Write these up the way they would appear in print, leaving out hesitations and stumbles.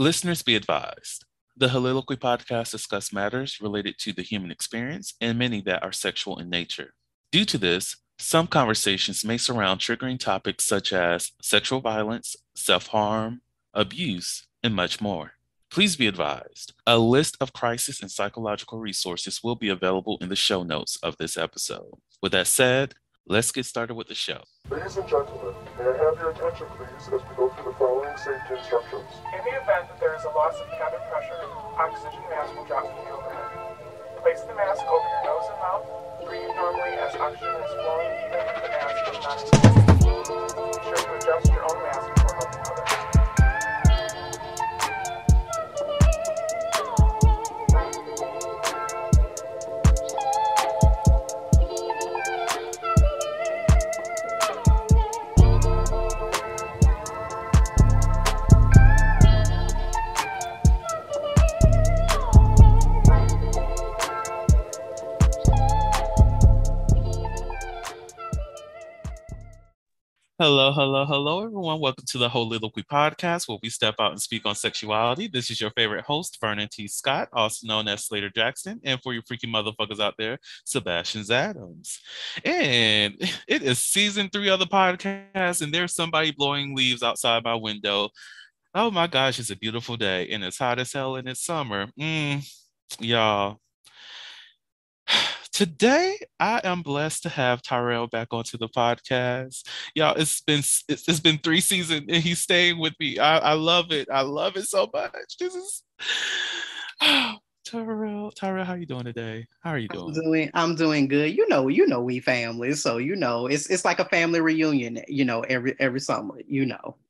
Listeners be advised. The Soliloquy podcast discuss matters related to the human experience and many that are sexual in nature. Due to this, some conversations may surround triggering topics such as sexual violence, self-harm, abuse, and much more. Please be advised, a list of crisis and psychological resources will be available in the show notes of this episode. With that said, let's get started with the show. Ladies and gentlemen, may I have your attention please as we go through the following safety instructions. In the event that there is a loss of cabin pressure, oxygen mask will drop from the overhead. Place the mask over your nose and mouth. Breathe normally as oxygen is flowing even if the mask is not inflated. Be sure to adjust your own mask before helping others. Hello, everyone. Welcome to the Soliloquy podcast, where we step out and speak on sexuality. This is your favorite host, Vernon T. Scott, also known as Slaytor Jackson, and for you freaky motherfuckers out there, Sebastian Adams. And it is season 3 of the podcast, and there's somebody blowing leaves outside my window. Oh my gosh, it's a beautiful day, and it's hot as hell, and it's summer. Y'all. Today, I am blessed to have Tyrell back onto the podcast. Y'all, it's been 3 seasons and he's staying with me. I love it. I love it so much. This is Tyrell, how you doing today? How are you doing? I'm doing good. We family, so it's like a family reunion. Every summer.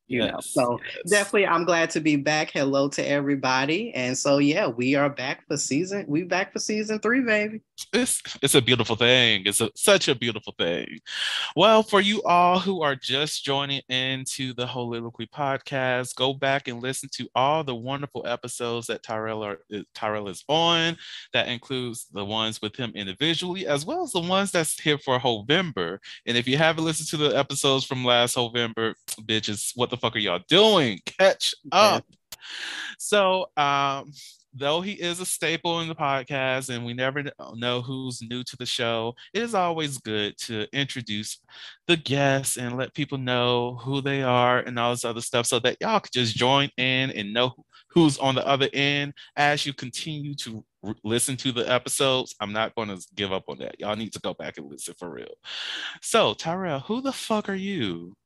Yes, So yes. definitely, I'm glad to be back. Hello to everybody, and so yeah, we back for season 3, baby. It's a beautiful thing. Such a beautiful thing. Well, for you all who are just joining into the Soliloquy podcast, go back and listen to all the wonderful episodes that Tyrell is on. That includes the ones with him individually, as well as the ones that's here for November. And if you haven't listened to the episodes from last November, bitches, what the fuck are y'all doing? Catch up. So, though he is a staple in the podcast and we never know who's new to the show, it is always good to introduce the guests and let people know who they are and all this other stuff so that y'all can just join in and know who's on the other end as you continue to listen to the episodes. I'm not going to give up on that. Y'all need to go back and listen for real. So, Tyrell, who the fuck are you?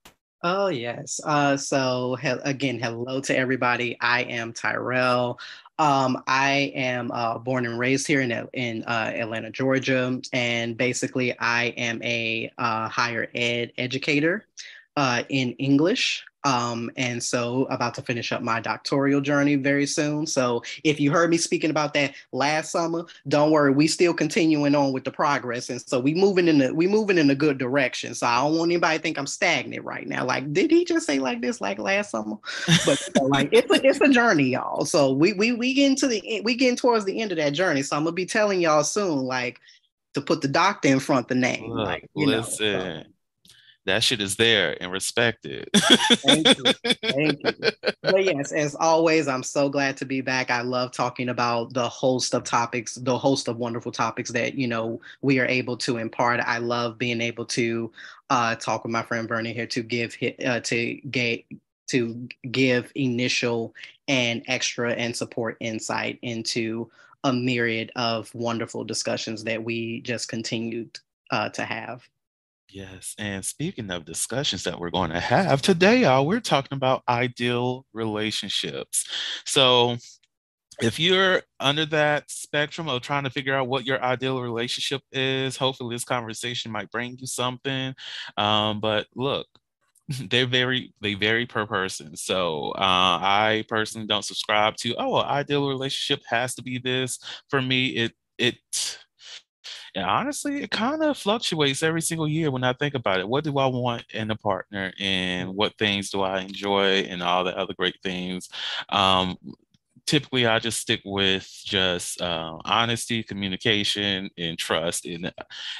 Oh, yes. Again, hello to everybody. I am Tyrell. I am born and raised here in Atlanta, Georgia, and basically I am a higher ed educator in English. And so about to finish up my doctoral journey very soon. So if you heard me speaking about that last summer, don't worry, we still continuing on with the progress. And so we moving in a good direction. So I don't want anybody to think I'm stagnant right now. Like, did he just say like this like last summer? But it's a journey, y'all. So we getting towards the end of that journey. So I'm gonna be telling y'all soon, like, to put the doctor in front of the name. Look, listen. That shit is there and respected. Thank you. But yes, as always, I'm so glad to be back. I love talking about the host of wonderful topics that, we are able to impart. I love being able to talk with my friend Bernie here to give initial and extra and support insight into a myriad of wonderful discussions that we just continue to have. Yes, and speaking of discussions that we're going to have today, y'all, we're talking about ideal relationships. So if you're under that spectrum of trying to figure out what your ideal relationship is, hopefully this conversation might bring you something. But look, they vary per person. So I personally don't subscribe to, an ideal relationship has to be this. For me, honestly, it kind of fluctuates every single year when I think about it. What do I want in a partner, and what things do I enjoy, and all the other great things. Typically, I just stick with just honesty, communication, and trust. And if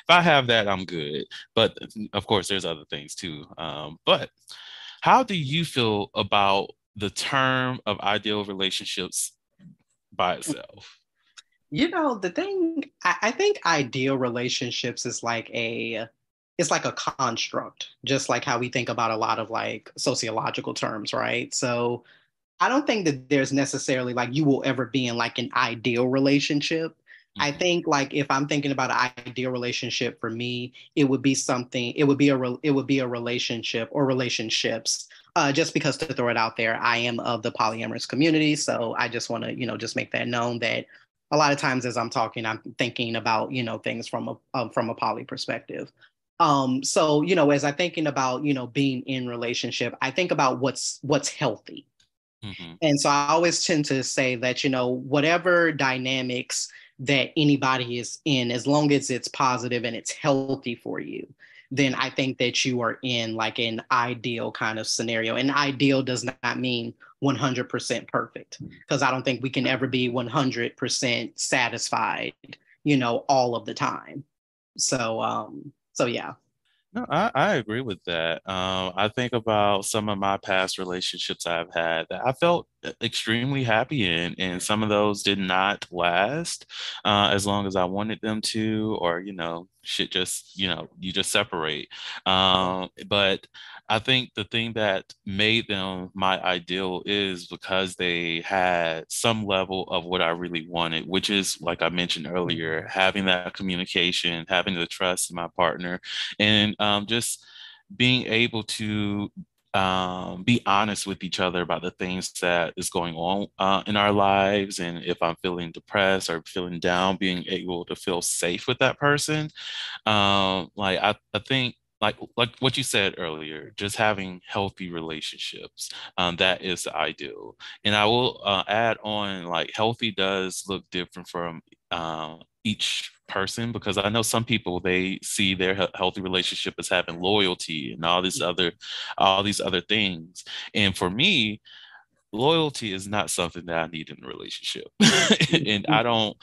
I have that, I'm good. But of course, there's other things too. But how do you feel about the term of ideal relationships by itself? The thing, I think ideal relationships is like it's like a construct, just like how we think about a lot of like sociological terms, right? So I don't think that there's necessarily like you will ever be in like an ideal relationship. I Mhm. think like if I'm thinking about an ideal relationship for me, it would be something. It would be a relationship or relationships. Just because to throw it out there, I am of the polyamorous community, so I just want to just make that known that a lot of times as I'm talking, I'm thinking about things from a poly perspective. So as I'm thinking about being in relationship, I think about what's healthy. Mhm. And so I always tend to say that, whatever dynamics that anybody is in, as long as it's positive and it's healthy for you, then I think that you are in like an ideal kind of scenario. And ideal does not mean 100% perfect, because I don't think we can ever be 100% satisfied, all of the time. So yeah. No, I agree with that. I think about some of my past relationships I've had that I felt extremely happy in, and some of those did not last as long as I wanted them to, or shit just you just separate. But I think the thing that made them my ideal is because they had some level of what I really wanted, which is, like I mentioned earlier, having that communication, having the trust in my partner, and just being able to be honest with each other about the things that is going on in our lives. And if I'm feeling depressed or feeling down, being able to feel safe with that person. Like I think like what you said earlier, just having healthy relationships, that is the ideal. And I will add on, like, healthy does look different from each person, because I know some people, they see their healthy relationship as having loyalty and all these other things. And for me, loyalty is not something that I need in a relationship. And I don't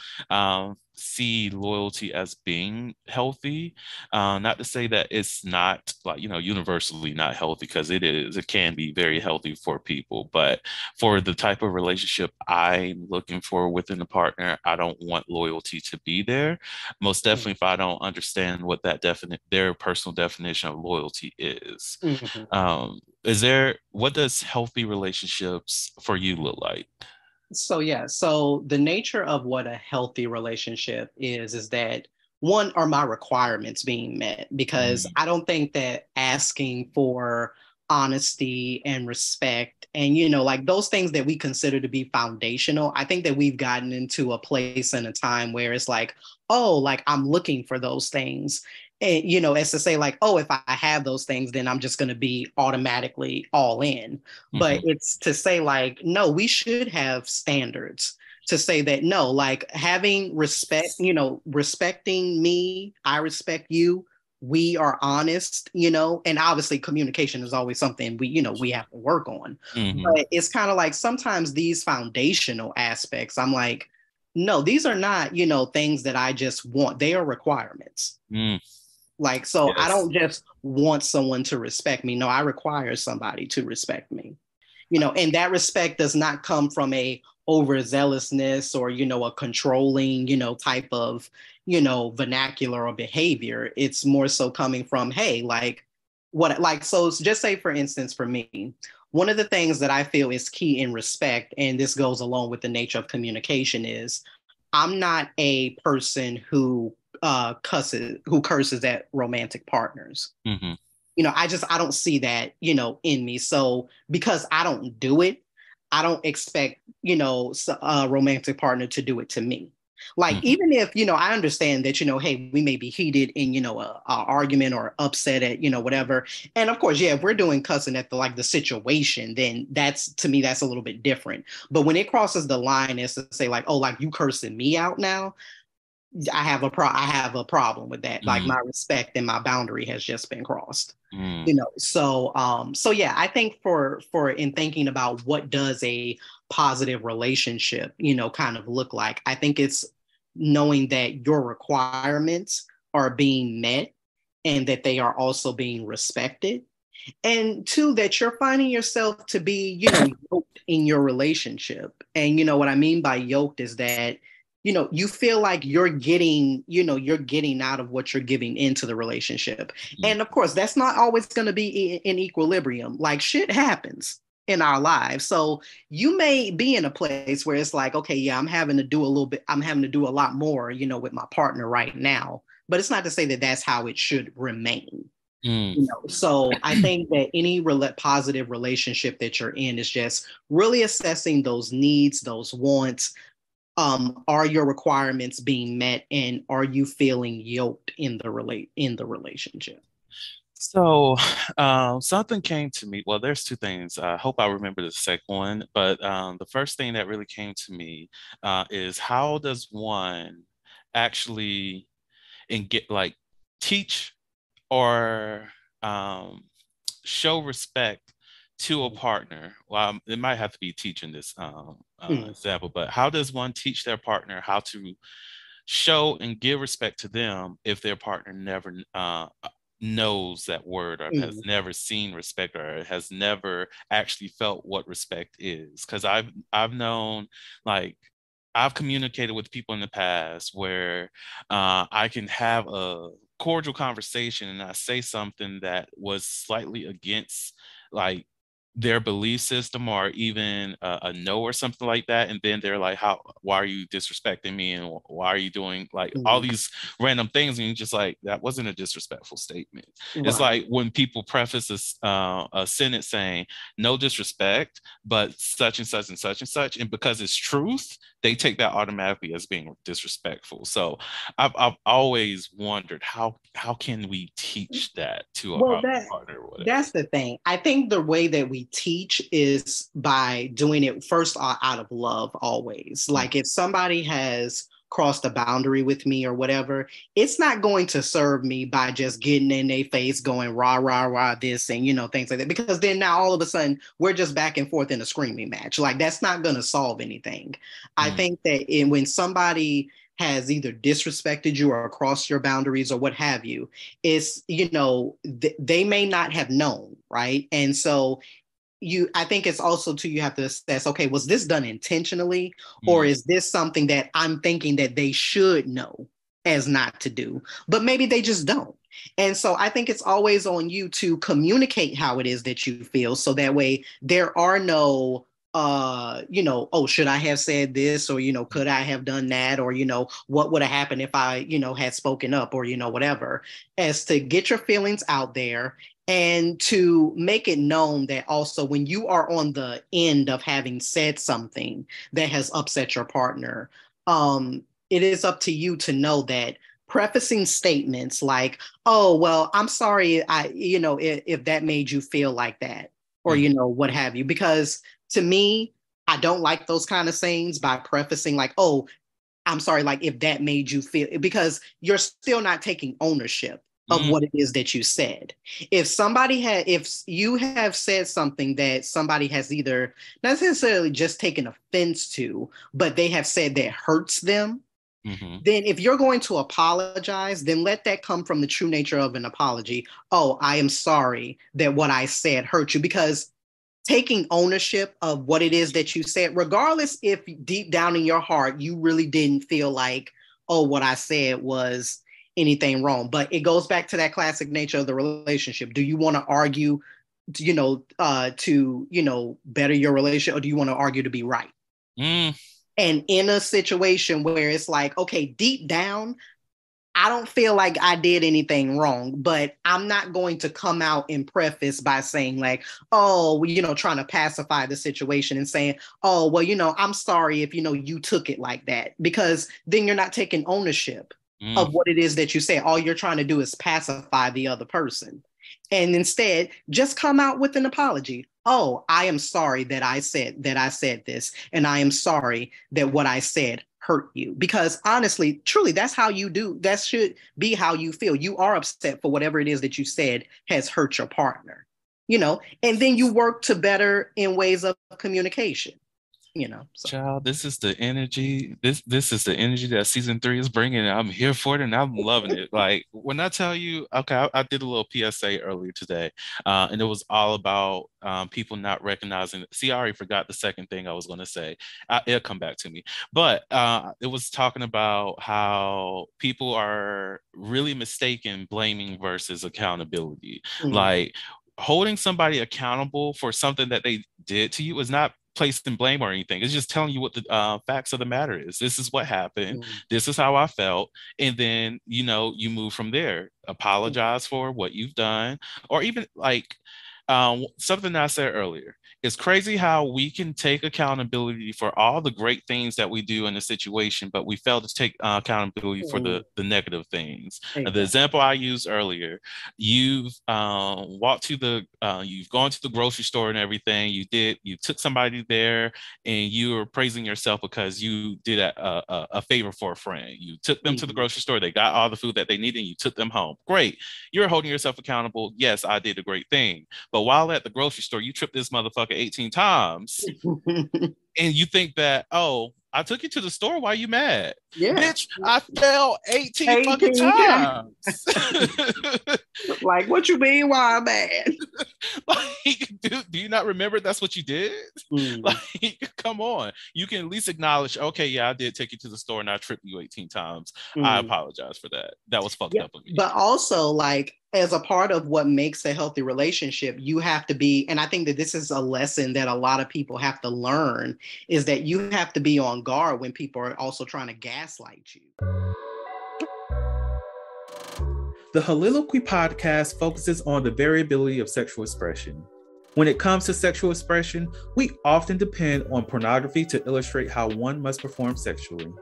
see loyalty as being healthy. Not to say that it's not, like, universally not healthy, because it is. It can be very healthy for people. But for the type of relationship I'm looking for within a partner, I don't want loyalty to be there. Most definitely if I don't understand what their personal definition of loyalty is. Mhm. What does healthy relationships for you look like? So yeah, so the nature of what a healthy relationship is that one, are my requirements being met? Because Mm, I don't think that asking for honesty and respect and like those things that we consider to be foundational, I think that we've gotten into a place and a time where it's like, oh, like I'm looking for those things. And as to say like, oh, if I have those things, then I'm just going to be automatically all in. But mhm, it's to say like, no, we should have standards to say that no, like having respect, respecting me, I respect you, we are honest, and obviously communication is always something we have to work on. mhm, But it's kind of like sometimes these foundational aspects, I'm like, no, these are not, things that I just want. They are requirements. mm, Like, so I yes. don't just want someone to respect me. No, I require somebody to respect me. And that respect does not come from a overzealousness or a controlling type of vernacular or behavior. It's more so coming from, hey, like what, like, so just say for instance for me, one of the things that I feel is key in respect, and this goes along with the nature of communication, is I'm not a person who curses at romantic partners. Mhm, I don't see that, in me. So because I don't do it, I don't expect, a romantic partner to do it to me. Like, mhm, even if, I understand that, hey, we may be heated in, a argument or upset at, whatever. And of course, yeah, if we're doing cussing at the situation, then that's, to me, that's a little bit different. But when it crosses the line as to say like, oh, like you cursing me out now, I have a problem with that. Like mm, my respect and my boundary has just been crossed. mm, So yeah, I think for in thinking about what does a positive relationship, kind of look like, I think it's knowing that your requirements are being met and that they are also being respected. And two, that you're finding yourself to be, yoked in your relationship. And what I mean by yoked is that, you feel like you're getting out of what you're giving into the relationship. Mm. And of course, that's not always going to be in equilibrium. Like shit happens in our lives. So you may be in a place where it's like, okay, yeah, I'm having to do a lot more, with my partner right now. But it's not to say that that's how it should remain. Mm. So I think that any positive relationship that you're in is just really assessing those needs, those wants. Are your requirements being met, and are you feeling yoked in the relationship? So, something came to me. Well, there's two things. I hope I remember the second one, but the first thing that really came to me is how does one actually and get like teach or show respect to a partner? Well, it might have to be teaching this Mm, example, but how does one teach their partner how to show and give respect to them if their partner never knows that word or has mm, never seen respect or has never actually felt what respect is? Because I've known like I've communicated with people in the past where I can have a cordial conversation and I say something that was slightly against like their belief system or even a no or something like that, and then they're like, how, why are you disrespecting me, and why are you doing like all mm. these random things, and you're just like, that wasn't a disrespectful statement. It's Right. like when people preface a sentence saying no disrespect but such and such and such and such, and because it's truth they take that automatically as being disrespectful. So I've always wondered how can we teach that to Well, our partner or whatever. that's the thing. I think the way that we teach is by doing it first out of love, always. Mm, Like if somebody has crossed a boundary with me or whatever, it's not going to serve me by just getting in their face, going rah, rah, rah, this and, things like that. Because then now all of a sudden we're just back and forth in a screaming match. Like that's not going to solve anything. I mm, think that when somebody has either disrespected you or crossed your boundaries or what have you, is they may not have known, right? And so I think it's also too, you have to assess, okay, was this done intentionally, or mm, is this something that I'm thinking that they should know as not to do, but maybe they just don't. And so I think it's always on you to communicate how it is that you feel, so that way there are no oh, should I have said this, or could I have done that, or what would have happened if I had spoken up, or whatever, as to get your feelings out there, and to make it known that also when you are on the end of having said something that has upset your partner, it is up to you to know that prefacing statements like, oh, well, I'm sorry, if that made you feel like that, or mm, what have you, because to me, I don't like those kind of sayings by prefacing like, oh, I'm sorry, like if that made you feel, because you're still not taking ownership of mm, what it is that you said. If you have said something that somebody has either not necessarily just taken offense to, but they have said that hurts them, mhm, then if you're going to apologize, then let that come from the true nature of an apology. Oh, I am sorry that what I said hurt you, because taking ownership of what it is that you said, regardless if deep down in your heart you really didn't feel like, oh, what I said was anything wrong. But it goes back to that classic nature of the relationship. Do you want to argue, to better your relationship, or do you want to argue to be right? mm, And in a situation where it's like, okay, deep down, I don't feel like I did anything wrong, but I'm not going to come out and preface by saying like, oh, trying to pacify the situation and saying, oh, well, I'm sorry if, you took it like that, because then you're not taking ownership mm, of what it is that you say. All you're trying to do is pacify the other person. And instead, just come out with an apology. Oh, I am sorry that I said this, and I am sorry that what I said hurt you. Because honestly, truly, that's how you do. That should be how you feel. You are upset for whatever it is that you said has hurt your partner, and then you work to better in ways of communication. So Child, this is the energy. This is the energy that season 3 is bringing. And I'm here for it, and I'm loving it. Like when I tell you, okay, I did a little PSA earlier today, and it was all about people not recognizing. See, I already forgot the second thing I was going to say. It'll come back to me. But it was talking about how people are really mistaken blaming versus accountability. mm, Like holding somebody accountable for something that they did to you is not placing blame or anything. It's just telling you what the facts of the matter is. This is what happened. mm, This is how I felt. And then, you move from there. Apologize for what you've done. Or even like something that I said earlier. It's crazy how we can take accountability for all the great things that we do in a situation, but we fail to take accountability for mm, the negative things. The exactly. example I used earlier, you've gone to the grocery store and everything. You took somebody there and you were praising yourself because you did a favor for a friend. You took them to the Mhm. grocery store, they got all the food that they needed, and you took them home. Great. You're holding yourself accountable. Yes, I did a great thing. But while at the grocery store, you tripped this motherfucker 18 times and you think that, oh, I took you to the store. Why are you mad? Yeah. Bitch, I fell 18 fucking 18 times. times. Like, what you mean? Why I'm mad? Like, do you not remember that's what you did? Mm, Like, come on. You can at least acknowledge, okay, yeah, I did take you to the store and I tripped you 18 times. I mm. apologize for that. That was fucked Yeah. up of me. But also, like, as a part of what makes a healthy relationship, you have to be, and I think that this is a lesson that a lot of people have to learn, is that you have to be on guard when people are also trying to gaslight you. The Holiloquy podcast focuses on the variability of sexual expression. When it comes to sexual expression, we often depend on pornography to illustrate how one must perform sexually.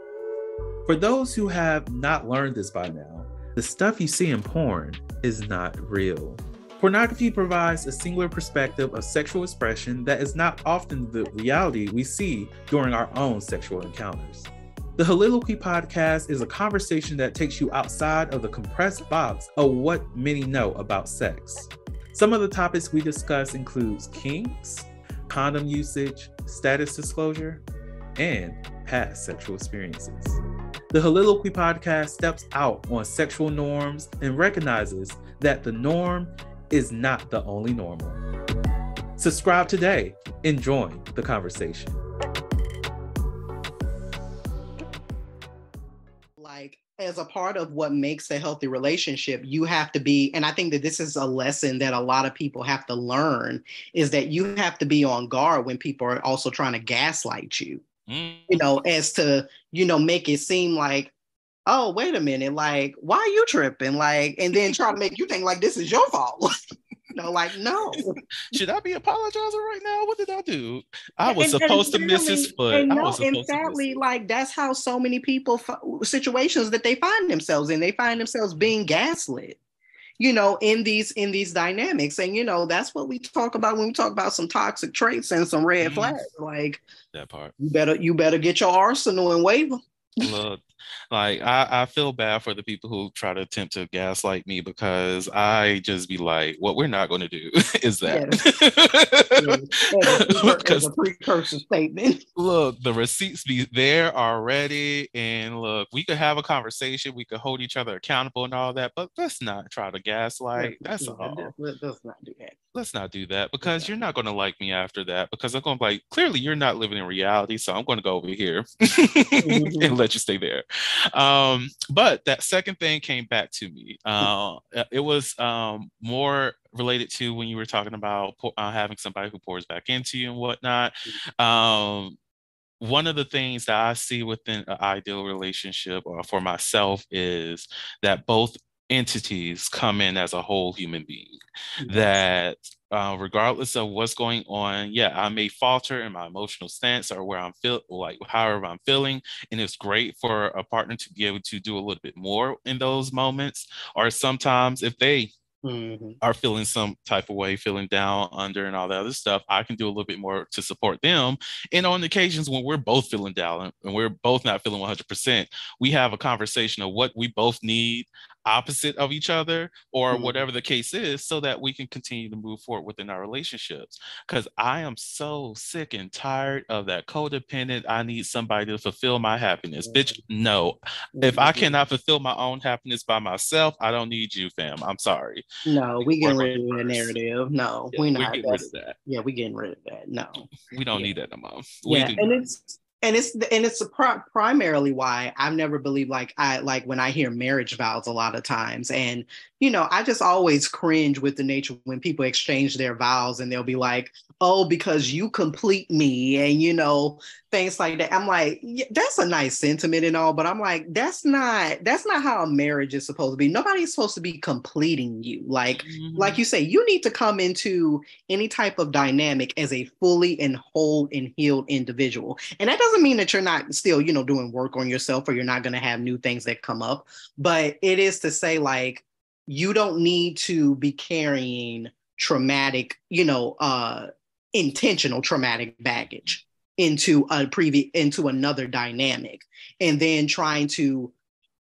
For those who have not learned this by now, the stuff you see in porn is not real. Pornography provides a singular perspective of sexual expression that is not often the reality we see during our own sexual encounters. The Holiloquy podcast is a conversation that takes you outside of the compressed box of what many know about sex. Some of the topics we discuss includes kinks, condom usage, status disclosure, and past sexual experiences. The Holiloquy podcast steps out on sexual norms and recognizes that the norm is not the only normal. Subscribe today and join the conversation. Like, as a part of what makes a healthy relationship, you have to be, and I think that this is a lesson that a lot of people have to learn, is that you have to be on guard when people are also trying to gaslight you, as to, make it seem like, oh, wait a minute, like, why are you tripping? Like, and then try to make you think like this is your fault. Like, no. Should I be apologizing right now? What did I do? I Yeah, was supposed to miss his foot. I was and supposed to miss sadly, it. like, that's how so many people situations that they find themselves in. They find themselves being gaslit, in these dynamics. And that's what we talk about when we talk about some toxic traits and some red Mm, flags. Like, that part. you better get your arsenal and waver. Look, like I feel bad for the people who try to attempt to gaslight me because I just be like, what we're not going to do is that. Yes. As Because a precursor statement. look, the receipts be there already. And look, we could have a conversation, we could hold each other accountable and all that, but let's not try to gaslight. That's all. Let's not do that. Let's not do that because you're not going to like me after that because I'm going to be like, clearly you're not living in reality. So I'm going to go over here and let you stay there. But that second thing came back to me. It was more related to when you were talking about having somebody who pours back into you and whatnot. One of the things that I see within an ideal relationship or for myself is that both entities come in as a whole human being. That regardless of what's going on, yeah, I may falter in my emotional stance or where I'm feel like however I'm feeling, and it's great for a partner to be able to do a little bit more in those moments. Or sometimes if they are feeling some type of way, feeling down, under, and all that other stuff, I can do a little bit more to support them. And on occasions when we're both feeling down and we're both not feeling 100%, we have a conversation of what we both need. opposite of each other or Mm. whatever the case is, so that we can continue to move forward within our relationships. Because I am so sick and tired of that codependent, I need somebody to fulfill my happiness. Bitch, no. If I Mm-mm. cannot fulfill my own happiness by myself, I don't need you, fam. I'm sorry. No, We we can getting work on rid you of that first. narrative. No, Yeah, we we're not. getting rid of That's that. yeah, we getting rid of that. No. We don't Yeah. need that no more. We Yeah, do and not. it's primarily why I've never believed like I like when I hear marriage vows a lot of times, and I just always cringe with the nature when people exchange their vows and they'll be like, "Oh, because you complete me," and things like that. I'm like, yeah, that's a nice sentiment and all, but I'm like, that's not how a marriage is supposed to be. Nobody's supposed to be completing you. Like Mhm. you say, you need to come into any type of dynamic as a fully and whole and healed individual. And that doesn't mean that you're not still, doing work on yourself or you're not going to have new things that come up. But it is to say, like, you don't need to be carrying traumatic, intentional traumatic baggage into another dynamic and then trying to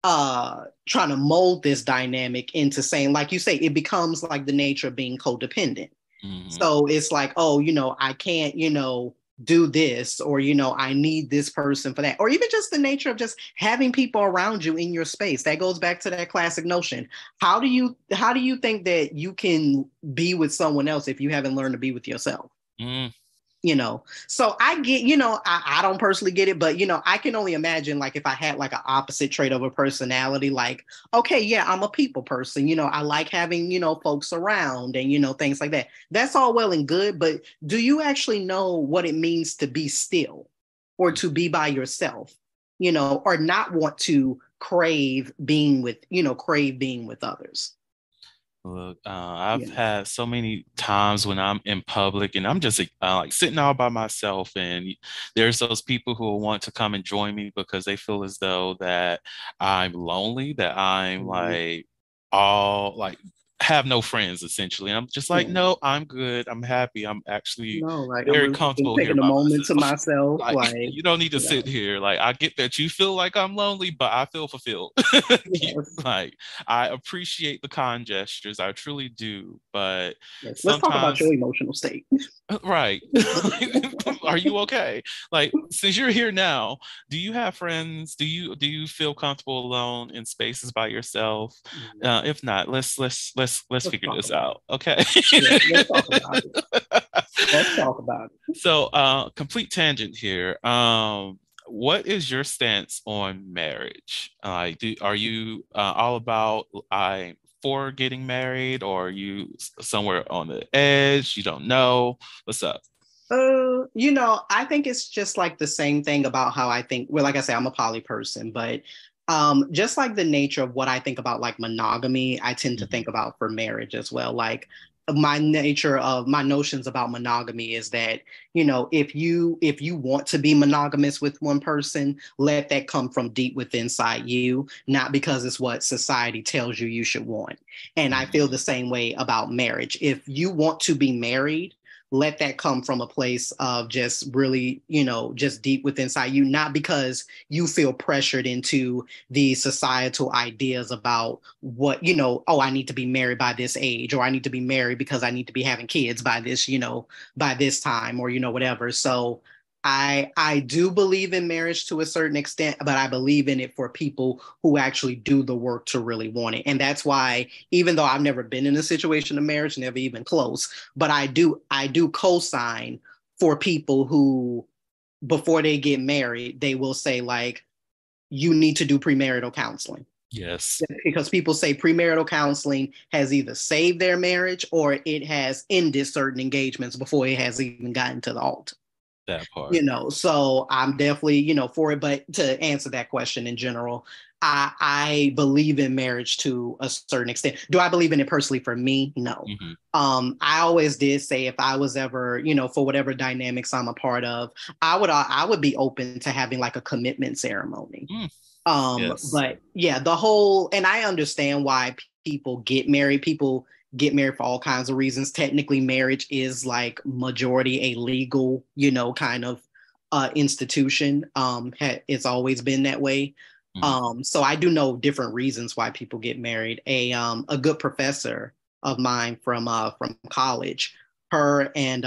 mold this dynamic into saying, like you say, it becomes like the nature of being codependent. Mhm. So it's like, oh, I can't, do this, or, I need this person for that. Or even just the nature of just having people around you in your space. That goes back to that classic notion. How do you think that you can be with someone else if you haven't learned to be with yourself? Mm. So I get, I don't personally get it, but I can only imagine, like, if I had like an opposite trait of a personality, like, okay, yeah, I'm a people person, I like having, folks around and things like that. That's all well and good, but do you actually know what it means to be still or to be by yourself, or not want to crave being with others? Look, I've Yeah. had so many times when I'm in public and I'm just like sitting all by myself, and there's those people who will want to come and join me because they feel as though that I'm lonely, that I'm Mhm. like all like have no friends essentially. And I'm just like, Yeah. no, I'm good. I'm happy. I'm actually No, like I'm very really comfortable here taking a by moment to myself. myself, Like, like, you don't need to you sit know, here. Like, I get that you feel like I'm lonely, but I feel fulfilled. yes. Like, I appreciate the kind gestures, I truly do, but Yes. Let's talk about sometimes, your emotional state. right? Are you okay? Like, since you're here now, do you have friends? Do you feel comfortable alone in spaces by yourself? If not, let's Let's figure talk this about out, it. okay? Yeah, let's talk about it. Let's talk about it. So, complete tangent here. What is your stance on marriage? Are you all about I for getting married, or are you somewhere on the edge? You don't know. What's up? I think it's just like the same thing about how I think. Well, like I say, I'm a poly person, but just like the nature of what I think about like monogamy, I tend to Mhm. think about for marriage as well. Like my notions about monogamy is that if you want to be monogamous with one person, let that come from deep within inside you, not because it's what society tells you should want. And I feel the Mhm. same way about marriage. If you want to be married, let that come from a place of just really, just deep within inside you, not because you feel pressured into the societal ideas about what, oh, I need to be married by this age, or I need to be married because I need to be having kids by this, by this time, or, whatever. So I do believe in marriage to a certain extent, but I believe in it for people who actually do the work to really want it. And that's why, even though I've never been in a situation of marriage, never even close, but I do co-sign for people who, before they get married, they will say, like, you need to do premarital counseling, Yes, because people say premarital counseling has either saved their marriage or it has ended certain engagements before it has even gotten to the altar. that part. So I'm definitely, for it. But to answer that question in general, I believe in marriage to a certain extent. Do I believe in it personally for me? No. Hmm. I always did say, if I was ever, for whatever dynamics I'm a part of, I would be open to having like a commitment ceremony. Mm, yes, But yeah, the whole, and I understand why people get married. People get married for all kinds of reasons. Technically, marriage is like majority a legal, kind of institution. It's always been that way. Mhm. So I do know different reasons why people get married. A good professor of mine from college, her and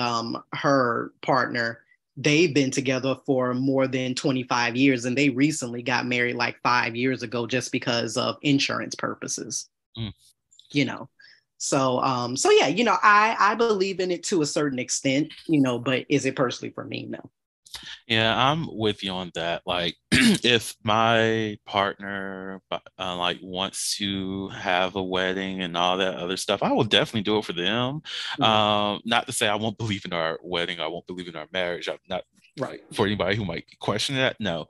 her partner, they've been together for more than 25 years, and they recently got married like 5 years ago just because of insurance purposes, Mm. you know. So yeah, I believe in it to a certain extent, but is it personally for me? No. Yeah, I'm with you on that. Like, if my partner like wants to have a wedding and all that other stuff, I will definitely do it for them. Mhm. Not to say I won't believe in our wedding, I won't believe in our marriage. I'm not Right. for anybody who might question that. No,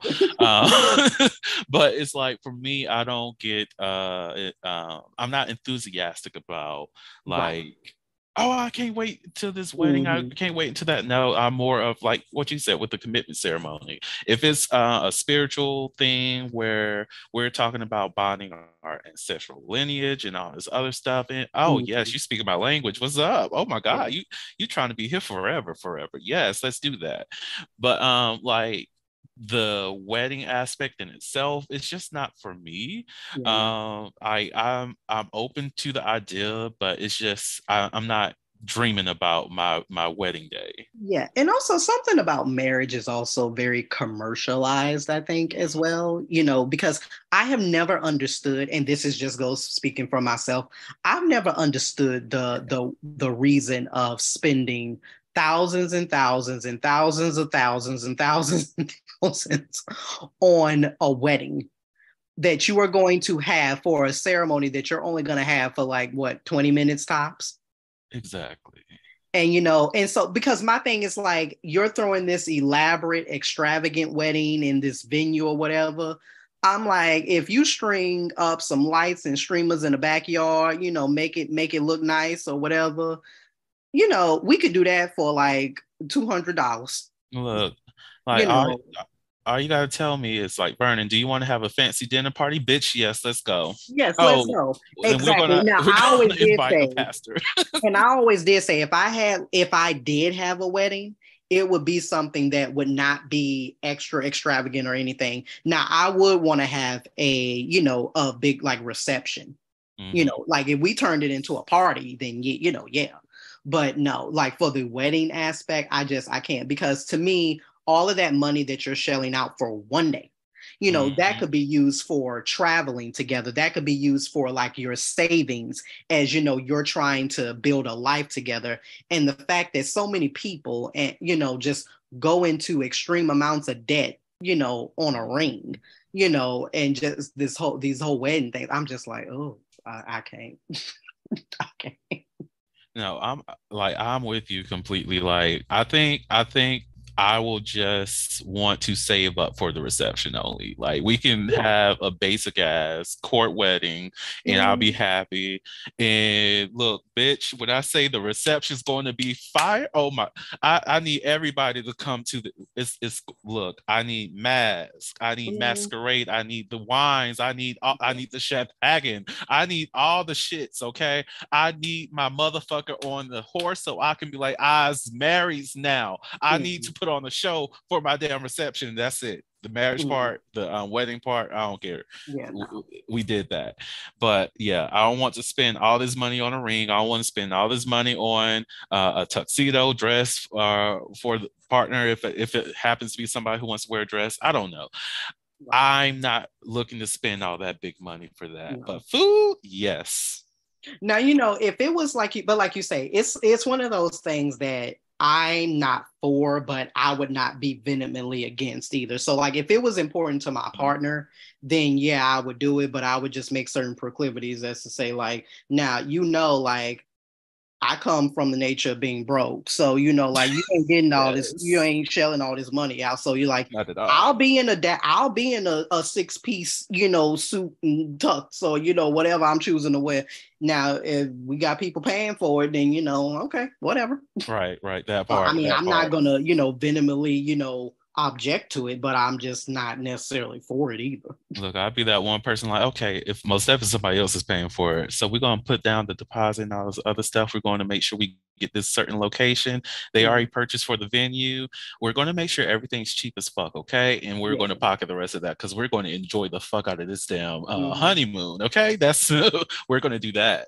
but it's like for me, I don't get. I'm not enthusiastic about Right. like, oh, I can't wait till this wedding. I Hmm. can't wait until that. No, I'm more of like what you said with the commitment ceremony. If it's a spiritual thing where we're talking about bonding our ancestral lineage and all this other stuff, and oh Hmm. yes, you speak my language. What's up? Oh my Yeah. God, you trying to be here forever, forever. Yes, let's do that. But like the wedding aspect in itself, it's just not for me. Yeah. No. I'm open to the idea, but it's just I'm not dreaming about my wedding day. Yeah, and also something about marriage is also very commercialized, I think, as well, because I have never understood, and this is just goes speaking for myself, I've never understood the reason of spending thousands and thousands and thousands of thousands and thousands and thousands on a wedding that you are going to have for a ceremony that you're only going to have for like what, 20 minutes tops. Exactly. And and so because my thing is like you're throwing this elaborate extravagant wedding in this venue or whatever. I'm like, if you string up some lights and streamers in the backyard, make it look nice or whatever, we could do that for like $200. Look, like you know all you gotta tell me is like, Vernon, do you want to have a fancy dinner party? Bitch, yes, let's go. yes, let's Oh, go. then we're Exactly. gonna Now we're I always gonna did invite a say, pastor. and I always did say if I did have a wedding, it would be something that would not be extra extravagant or anything. Now I would want to have a big like reception. Hmm. Like if we turned it into a party, then yeah. But no, like for the wedding aspect, I can't, because to me, all of that money that you're shelling out for one day, that Hmm. could be used for traveling together. That could be used for like your savings as you're trying to build a life together. And the fact that so many people and just go into extreme amounts of debt, on a ring, and just these whole wedding things. I'm just like, oh, I can't. I can't. No, I'm with you completely. Like I think I will just want to save up for the reception only. Like we can have a basic ass court wedding and I'll be Mm, happy. And look, bitch, when I say the reception's going to be fire, oh my, I need everybody to come to the it's look, I need masks, I need mm, masquerade, I need the wines, I need the champagne, I need all the shits, okay? I need my motherfucker on the horse so I can be like, I's married now. I need mm, to put on a show for my damn reception. That's it. The marriage mm. part, the wedding part, I don't care. Yeah, no. We did that. But yeah, I don't want to spend all this money on a ring. I don't want to spend all this money on a tuxedo dress for the partner if it happens to be somebody who wants to wear a dress. I don't know. Right. I'm not looking to spend all that big money for that. No. But food, yes. Now, if it was like but like you say, it's one of those things that I'm not for, but I would not be vehemently against either. So like if it was important to my partner, then yeah, I would do it, but I would just make certain proclivities as to say like, now, like I come from the nature of being broke. So, like you ain't getting all this, you Yes. ain't shelling all this money out. So you're like, Not at all. I'll be in a 6 piece, suit and tux. So, whatever I'm choosing to wear. Now, if we got people paying for it, then, okay, whatever. Right, right. That I part, mean, that I'm not part. gonna, vehemently, object to it, but I'm just not necessarily for it either. Look, I'd be that one person like, okay, if most definitely somebody else is paying for it, so we're gonna put down the deposit and all this other stuff. We're going to make sure we get this certain location. They already purchased for the venue. We're going to make sure everything's cheap as fuck, okay? And we're going to pocket the rest of that because we're going to enjoy the fuck out of this damn honeymoon, okay? That's we're going to do that.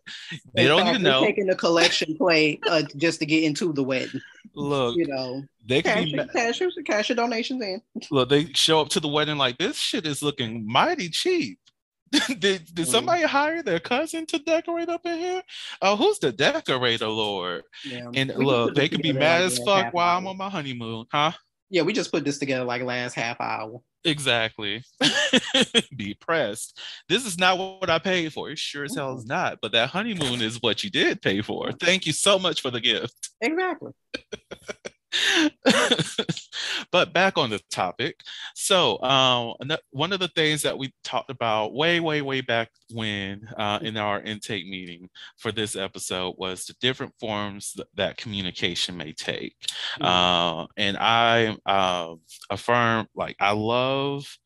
They In don't fact, even we're know. taking the collection plate just to get into the wedding. Look, You know, they could be cash your donations in. look. They show up to the wedding like this shit is looking mighty cheap. Did somebody hire their cousin to decorate up in here? Oh, who's the decorator, Lord? Yeah, And we just look, put this they could be together mad like as last fuck half while I'm hour. on my honeymoon, huh? Yeah, we just put this together like last half hour. Exactly. Be pressed. This is not what I paid for. It sure as hell is not. But that honeymoon is what you did pay for. Thank you so much for the gift. Exactly. But back on the topic. So, one of the things that we talked about way back when in our intake meeting for this episode was the different forms that communication may take. And I affirm, like, I love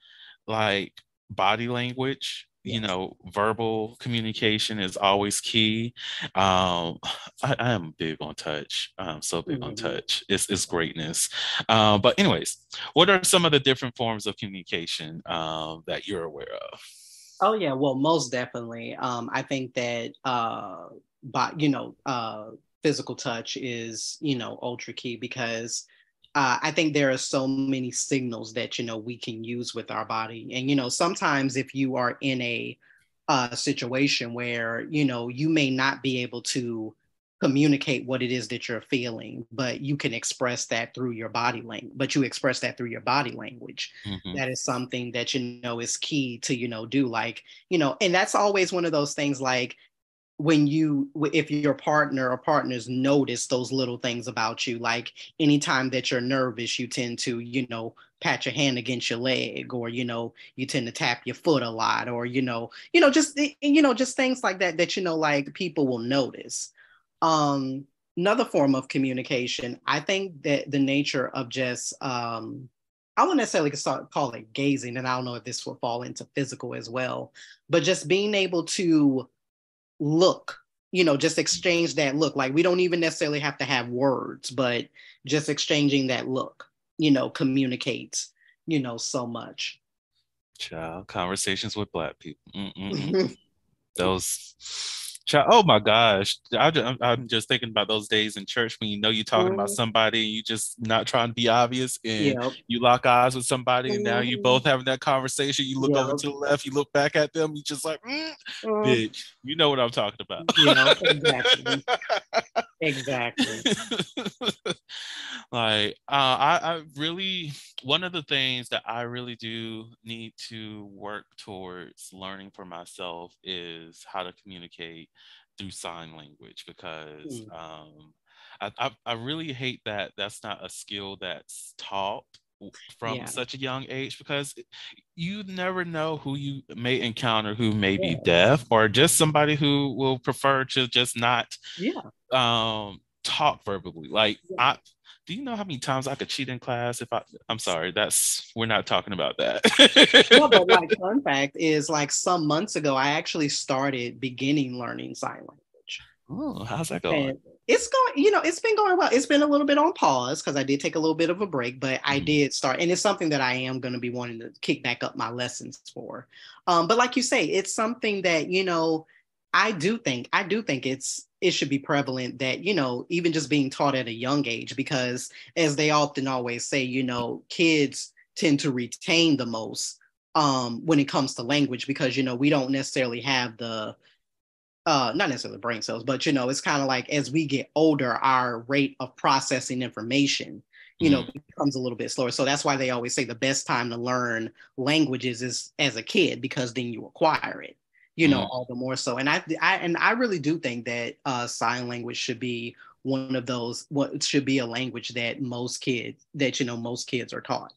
like body language. You know, verbal communication is always key. I am big on touch. I'm so big on touch. It's greatness. But anyways, what are some of the different forms of communication that you're aware of? Oh yeah, well, most definitely. I think that but physical touch is, ultra key because I think there are so many signals that we can use with our body. And sometimes if you are in a situation where you may not be able to communicate what it is that you're feeling, but you can express that through your body language. But you express that through your body language. That is something that is key to do, like and that's always one of those things, like if your partner or partners notice those little things about you, like anytime that you're nervous, you tend to pat your hand against your leg, or you tend to tap your foot a lot, or just things like that like people will notice. Another form of communication, I think that the nature of just I wouldn't necessarily call it gazing, and I don't know if this will fall into physical as well, but just being able to look, just exchange that look. Like, we don't even necessarily have to have words, but just exchanging that look, communicates, so much. Child, conversations with Black people. Those, child, oh my gosh. I'm just thinking about those days in church when you're talking about somebody and you just not trying to be obvious, and you lock eyes with somebody and now you both having that conversation. You look over to the left, you look back at them, you just like, bitch, you know what I'm talking about. Exactly. Exactly. Like, I really, one of the things that I really do need to work towards learning for myself is how to communicate through sign language, because I really hate that that's not a skill that's taught from such a young age, because you never know who you may encounter who may be deaf, or just somebody who will prefer to just not talk verbally. Like, do you know how many times I could cheat in class if I'm sorry, we're not talking about that. No, but like, fun fact is, like, some months ago, I actually started beginning learning sign language. Oh, how's that going? And it's going, it's been going well. It's been a little bit on pause because I did take a little bit of a break, but I did start, and it's something that I am going to be wanting to kick back up my lessons for. But like you say, it's something that, I do think it should be prevalent, that, even just being taught at a young age, because as they often always say, kids tend to retain the most when it comes to language, because, we don't necessarily have the not necessarily brain cells, but it's kind of like, as we get older, our rate of processing information becomes a little bit slower. So that's why they always say the best time to learn languages is as a kid, because then you acquire it all the more so. And I really do think that sign language should be one of those, what should be a language that most kids are taught.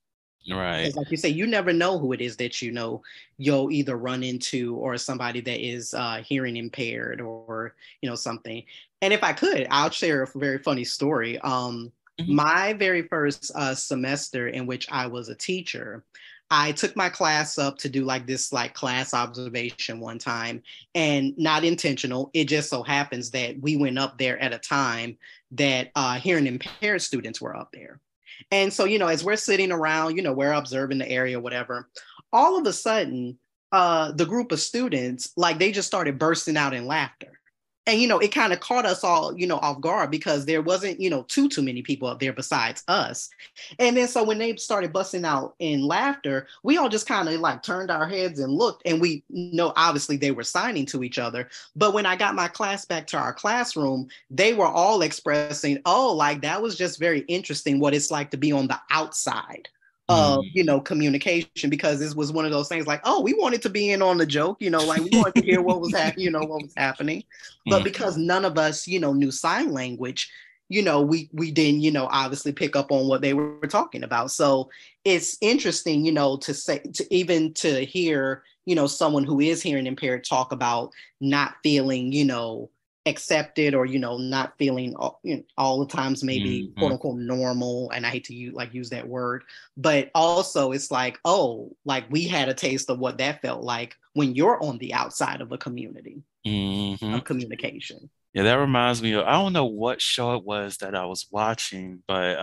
Right. Because like you say, you never know who it is that you'll either run into, or somebody that is hearing impaired, or something. And if I could, I'll share a very funny story. Mhm. My very first semester in which I was a teacher, I took my class up to do like this like class observation one time, and not intentional. It just so happens that we went up there at a time that hearing impaired students were up there. And so, as we're sitting around, we're observing the area, whatever, all of a sudden, the group of students, like they just started bursting out in laughter. And it kind of caught us all off guard because there wasn't too many people up there besides us. And then so when they started busting out in laughter, we all just kind of like turned our heads and looked, and we know obviously they were signing to each other. But when I got my class back to our classroom, they were all expressing, oh, like that was just very interesting what it's like to be on the outside of Mm. communication, because this was one of those things like, oh, we wanted to be in on the joke, like we wanted to hear what was what was happening. But because Mhm. none of us knew sign language, we didn't obviously pick up on what they were talking about. So it's interesting to say, to even to hear someone who is hearing impaired talk about not feeling accepted, or not feeling all the times maybe quote Mhm. unquote normal. And I hate to use that word, but also it's like, oh, like we had a taste of what that felt like when you're on the outside of a community Mhm. of communication. Yeah, that reminds me of, I don't know what show it was that I was watching, but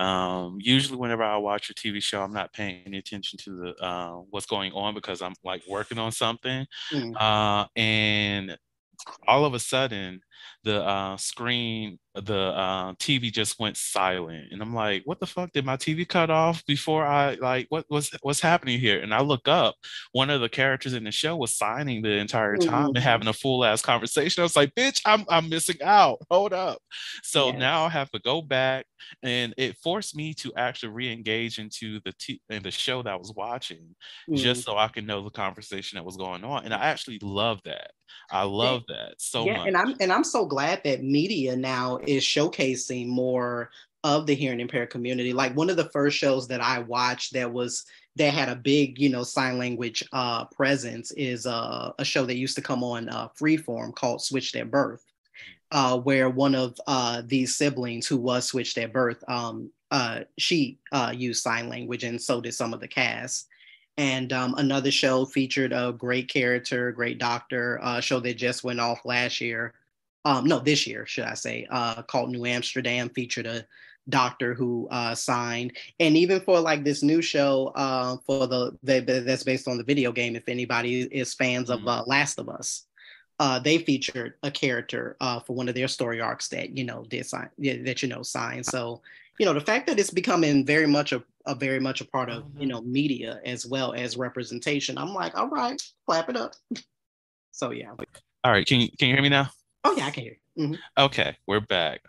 usually whenever I watch a TV show, I'm not paying any attention to the what's going on because I'm like working on something. Mm, And all of a sudden the screen, the TV just went silent, and I'm like, what the fuck, did my TV cut off before I like, what's happening here? And I look up, one of the characters in the show was signing the entire time and mhm. having a full ass conversation. I was like, bitch, I'm missing out, hold up. So now I Yes. have to go back, and it forced me to actually re-engage into in the show that I was watching, just Mm. so I can know the conversation that was going on. And I actually love that. I Eh, love that so Yeah, much. and I'm so glad that media now is showcasing more of the hearing impaired community. Like one of the first shows that I watched that had a big, sign language presence is a show that used to come on Freeform called Switched at Birth, where one of these siblings who was switched at birth, she used sign language, and so did some of the cast. And another show featured a great character, great doctor, show that just went off last year. No, this year, should I say, called New Amsterdam, featured a doctor who signed. And even for like this new show for that's based on the video game, if anybody is fans of Mm. Last of Us, they featured a character for one of their story arcs that did sign, yeah, that signed. So the fact that it's becoming very much a part of Oh, no. media as well as representation, I'm like, all right, clap it up. So yeah. All right, can you hear me now? Oh yeah, I can hear you. Mhm. Okay, we're back.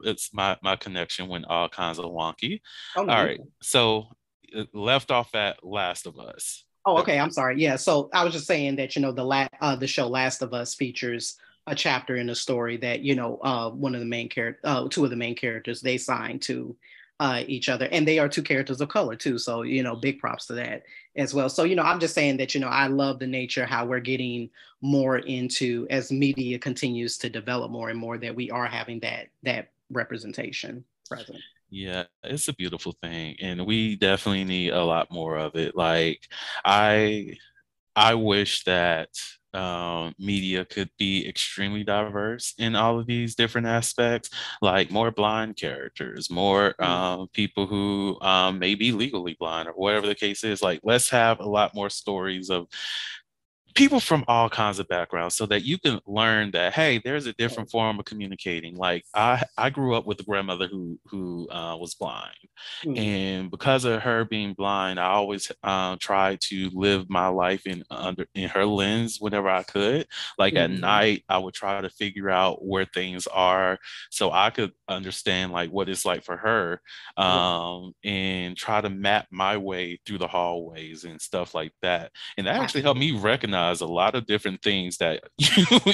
It's my connection went all kinds of wonky. Oh no, All you're right, fine. so it left off at Last of Us. Oh, That- okay. I'm sorry. Yeah. So I was just saying that the show Last of Us features a chapter in a story that one of the main two of the main characters, they signed to each other, and they are two characters of color too. So big props to that as well. So I'm just saying that I love the nature how we're getting more into, as media continues to develop more and more, that we are having that representation present. Yeah, it's a beautiful thing, and we definitely need a lot more of it. Like, I I wish that media could be extremely diverse in all of these different aspects, like more blind characters, more Mm, people who may be legally blind, or whatever the case is. Like, let's have a lot more stories of people from all kinds of backgrounds, so that you can learn that, hey, there's a different yes. form of communicating. Like, I grew up with a grandmother who was blind, Mm, and because of her being blind, I always tried to live my life in her lens whenever I could. Like, at mhm. night I would try to figure out where things are, so I could understand like what it's like for her, Right. and try to map my way through the hallways and stuff like that. And that actually helped me Absolutely. recognize recognize a lot of different things that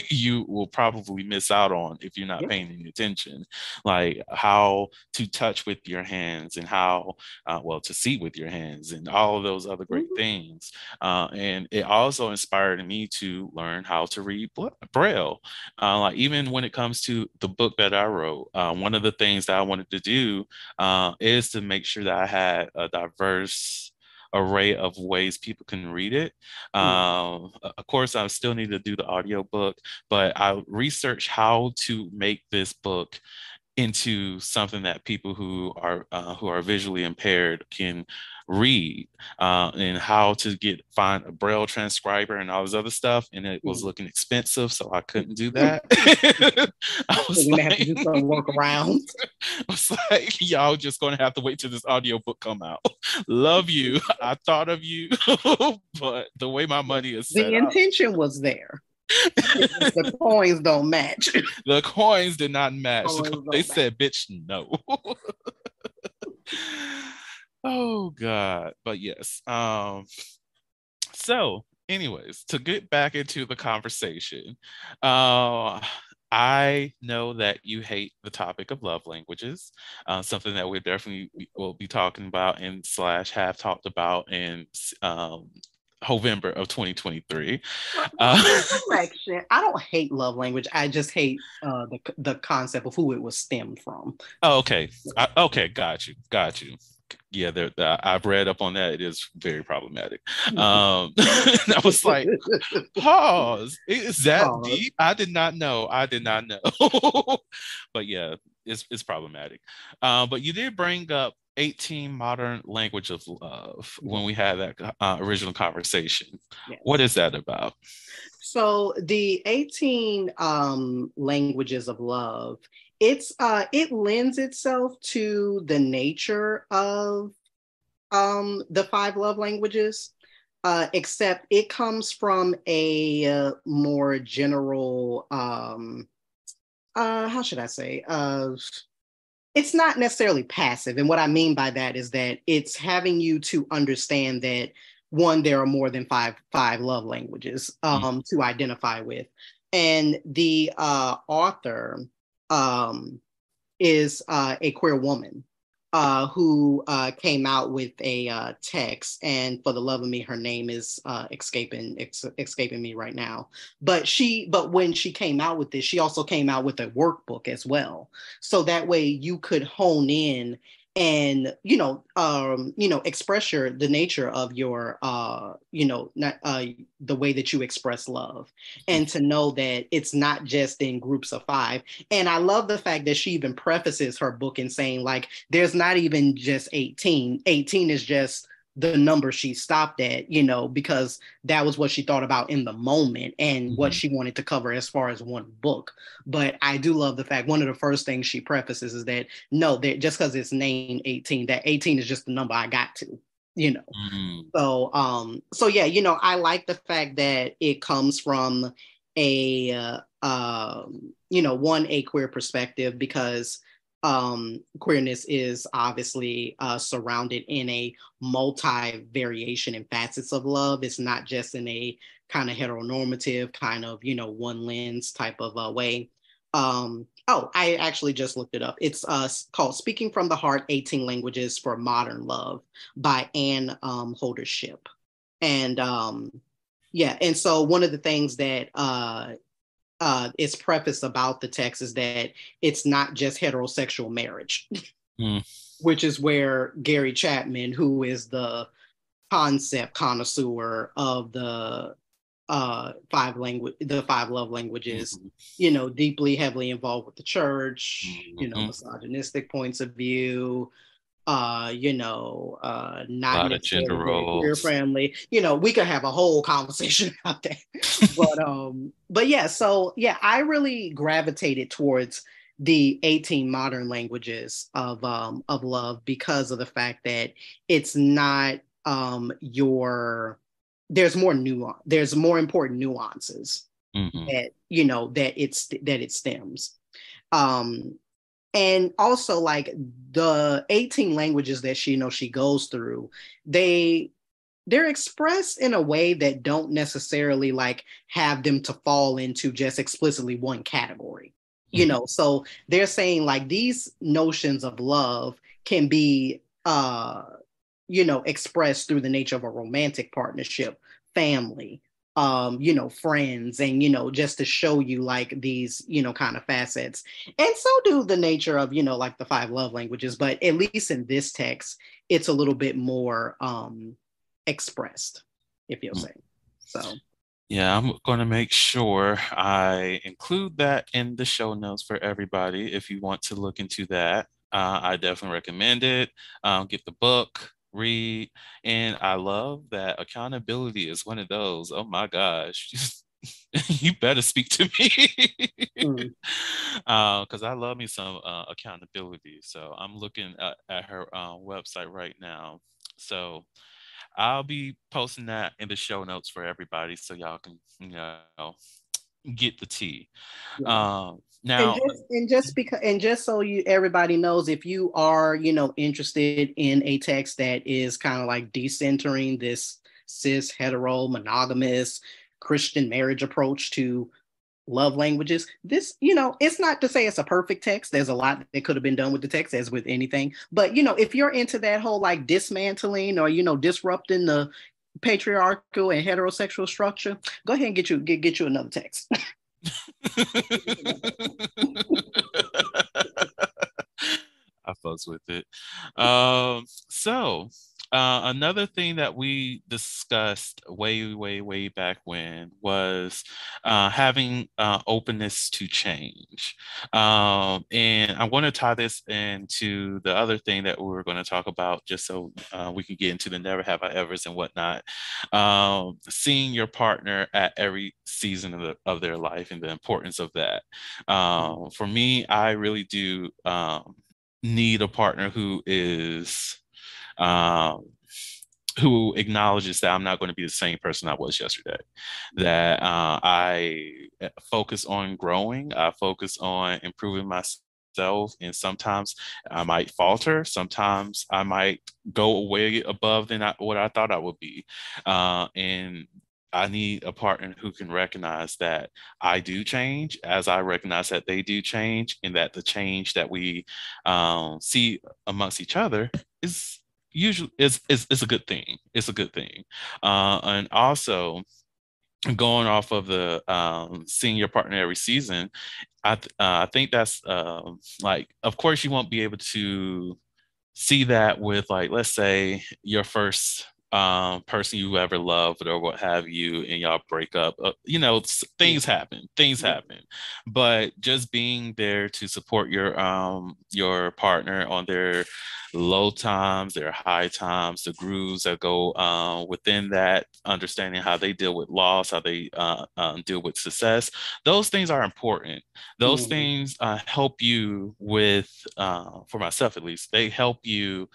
you will probably miss out on if you're not paying any attention, like how to touch with your hands and how, well, to see with your hands and all of those other great things. And it also inspired me to learn how to read Braille. Like even when it comes to the book that I wrote, one of the things that I wanted to do is to make sure that I had a diverse array of ways people can read it. Of course, I still need to do the audiobook, but I researched how to make this book into something that people who are visually impaired can read, and how to find a braille transcriber and all this other stuff, and it was looking expensive, so I couldn't do that. I was we may have to do some workarounds. I was like, y'all just gonna have to wait till this audiobook come out. Love you, I thought of you, but the way my money is set the intention was there. The coins don't match. The coins did not match. They said, bitch, no. Oh God. But yes. So anyways, to get back into the conversation, I know that you hate the topic of love languages, something that we definitely will be talking about and / have talked about in November of 2023. Correction. I don't hate love language. I just hate the concept of who it was stemmed from. Oh, okay. Okay, got you. Yeah, I've read up on that. It is very problematic. I was like, pause. Is that deep? I did not know. But yeah, it's problematic. But you did bring up 18 modern language of love when we had that original conversation. Yes. What is that about? So the 18 languages of love, it lends itself to the nature of the 5 love languages, except it comes from a more general, how should I say? It's not necessarily passive. And what I mean by that is that it's having you to understand that, one, there are more than five love languages to identify with. And the author is a queer woman who came out with a text, and for the love of me, her name is escaping me right now. But when she came out with this, she also came out with a workbook as well, so that way you could hone in and express the nature of your the way that you express love, and to know that it's not just in groups of 5. And I love the fact that she even prefaces her book in saying, like, there's not even just 18 is just the number she stopped at, because that was what she thought about in the moment and what she wanted to cover as far as one book. But I do love the fact, one of the first things she prefaces is that, no, that just because it's named 18, that 18 is just the number I got to, So yeah, I like the fact that it comes from a queer perspective, because queerness is obviously surrounded in a multi-variation and facets of love. It's not just in a kind of heteronormative kind of, one lens type of way. I actually just looked it up. It's called Speaking from the Heart, 18 Languages for Modern Love by Anne Holder Shipp. And and so one of the things that is prefaced about the text is that it's not just heterosexual marriage, which is where Gary Chapman, who is the concept connoisseur of the 5 love languages, deeply, heavily involved with the church, misogynistic points of view, not necessarily gender roles, queer friendly. We could have a whole conversation about that. But yeah, so yeah, I really gravitated towards the 18 modern languages of love because of the fact that it's not there's more nuance, there's more important nuances that it stems. And also, like, the 18 languages that she goes through, they they're expressed in a way that don't necessarily like have them to fall into just explicitly one category. So they're saying like these notions of love can be expressed through the nature of a romantic partnership, family, friends, and just to show you like these, kind of facets. And so do the nature of, like the five love languages, but at least in this text, it's a little bit more expressed, if you'll say. So yeah, I'm going to make sure I include that in the show notes for everybody if you want to look into that. I definitely recommend it. Get the book, read, and I love that accountability is one of those. Oh my gosh. You better speak to me because I love me some accountability. So I'm looking at her website right now. So I'll be posting that in the show notes for everybody so y'all can, get the tea. yeah. And Now, just so you everybody knows, if you are interested in a text that is kind of like decentering this cis hetero monogamous Christian marriage approach to love languages, this it's not to say it's a perfect text. There's a lot that could have been done with the text, as with anything, but if you're into that whole like dismantling or disrupting the patriarchal and heterosexual structure, go ahead and get you another text. I fuss with it. So another thing that we discussed way back when was having openness to change. And I want to tie this into the other thing that we were going to talk about, just so we can get into the never have I ever's and whatnot. Seeing your partner at every season of their life and the importance of that. For me, I really do need a partner um, who acknowledges that I'm not going to be the same person I was yesterday. That I focus on growing. I focus on improving myself. And sometimes I might falter. Sometimes I might go way above than what I thought I would be. And I need a partner who can recognize that I do change as I recognize that they do change, and that the change that we see amongst each other is usually is a good thing. It's a good thing. And also going off of the seeing your partner every season, I think that's like, of course, you won't be able to see that with, like, let's say your first person you ever loved or what have you, and y'all break up. Things happen, but just being there to support your partner on their low times, their high times, the grooves that go within that, understanding how they deal with loss, how they deal with success. Those things are important. Those things help you with, for myself at least, they help you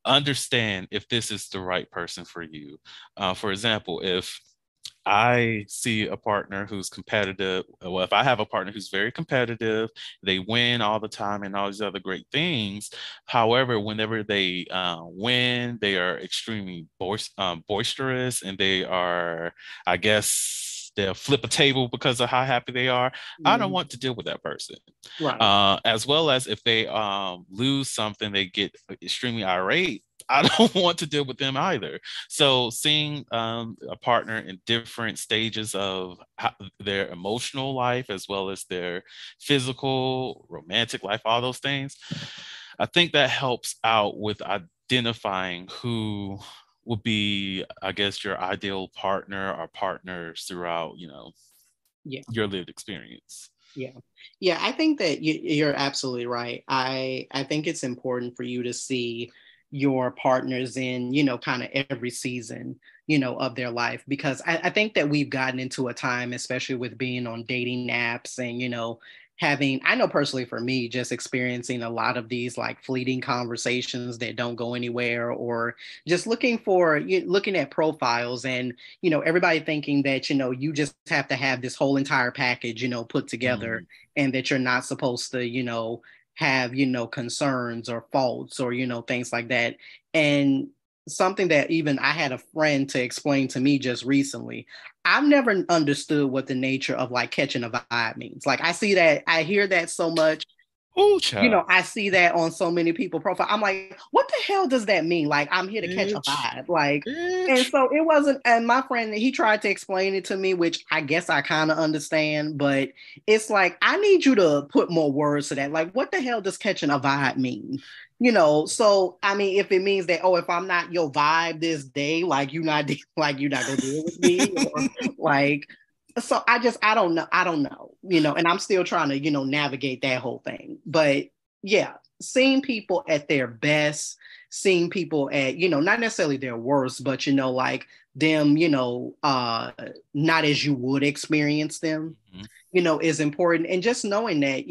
understand if this is the right person for you. For example, if I see a partner who's competitive, well, if I have a partner who's very competitive, they win all the time and all these other great things. However, whenever they win, they are extremely boisterous, and they are, I guess, they'll flip a table because of how happy they are. I don't want to deal with that person. Right. As well as if they lose something, they get extremely irate. I don't want to deal with them either. So seeing a partner in different stages of their emotional life, as well as their physical, romantic life, all those things, I think that helps out with identifying who will be, I guess, your ideal partner or partners throughout, Yeah. your lived experience. Yeah, I think that you're absolutely right. I think it's important for you to see your partners in, kind of every season, of their life, because I think that we've gotten into a time, especially with being on dating apps and, having, I know personally for me, just experiencing a lot of these like fleeting conversations that don't go anywhere, or just looking at profiles and, everybody thinking that, you just have to have this whole entire package, put together, and that you're not supposed to, have, concerns or faults or, things like that. And something that even I had a friend to explain to me just recently. I've never understood what the nature of like catching a vibe means. Like I see that, I hear that so much. Oh, child. I see that on so many people profile. I'm like, what the hell does that mean? Like, I'm here to catch a Bitch. vibe. Like, and Bitch. so it wasn't, and my friend, he tried to explain it to me, which I guess I kind of understand, but it's like, I need you to put more words to that. Like, what the hell does catching a vibe mean? So I mean, if it means that, oh, if I'm not your vibe this day, like you're not gonna deal with me, or like, so I don't know, and I'm still trying to, navigate that whole thing. But yeah, seeing people at their best, seeing people at, not necessarily their worst, but like them, not as you would experience them, Mhm. is important. And just knowing that,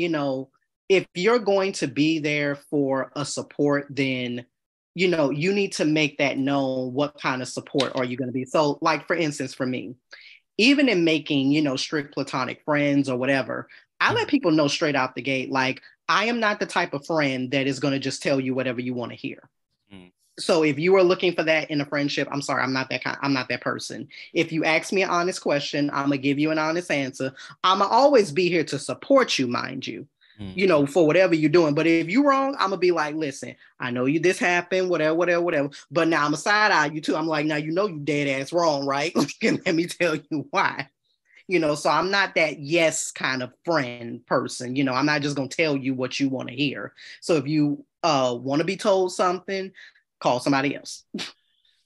if you're going to be there for a support, then you need to make that known. What kind of support are you going to be? So, like, for instance, for me, even in making, strict platonic friends or whatever, I let Mhm. people know straight out the gate, like, I am not the type of friend that is going to just tell you whatever you want to hear. Mhm. So if you are looking for that in a friendship, I'm sorry, I'm not that person. If you ask me an honest question, I'm gonna give you an honest answer. I'm gonna always be here to support you, mind you, Mhm. for whatever you're doing. But if you're wrong, I'm gonna be like, listen, I know you this happened, whatever, whatever, whatever. But now I'm a side eye you too. I'm like, now you dead ass wrong, right? Let me tell you why. So I'm not that yes kind of friend person. I'm not just gonna tell you what you want to hear. So if you want to be told something, call somebody else.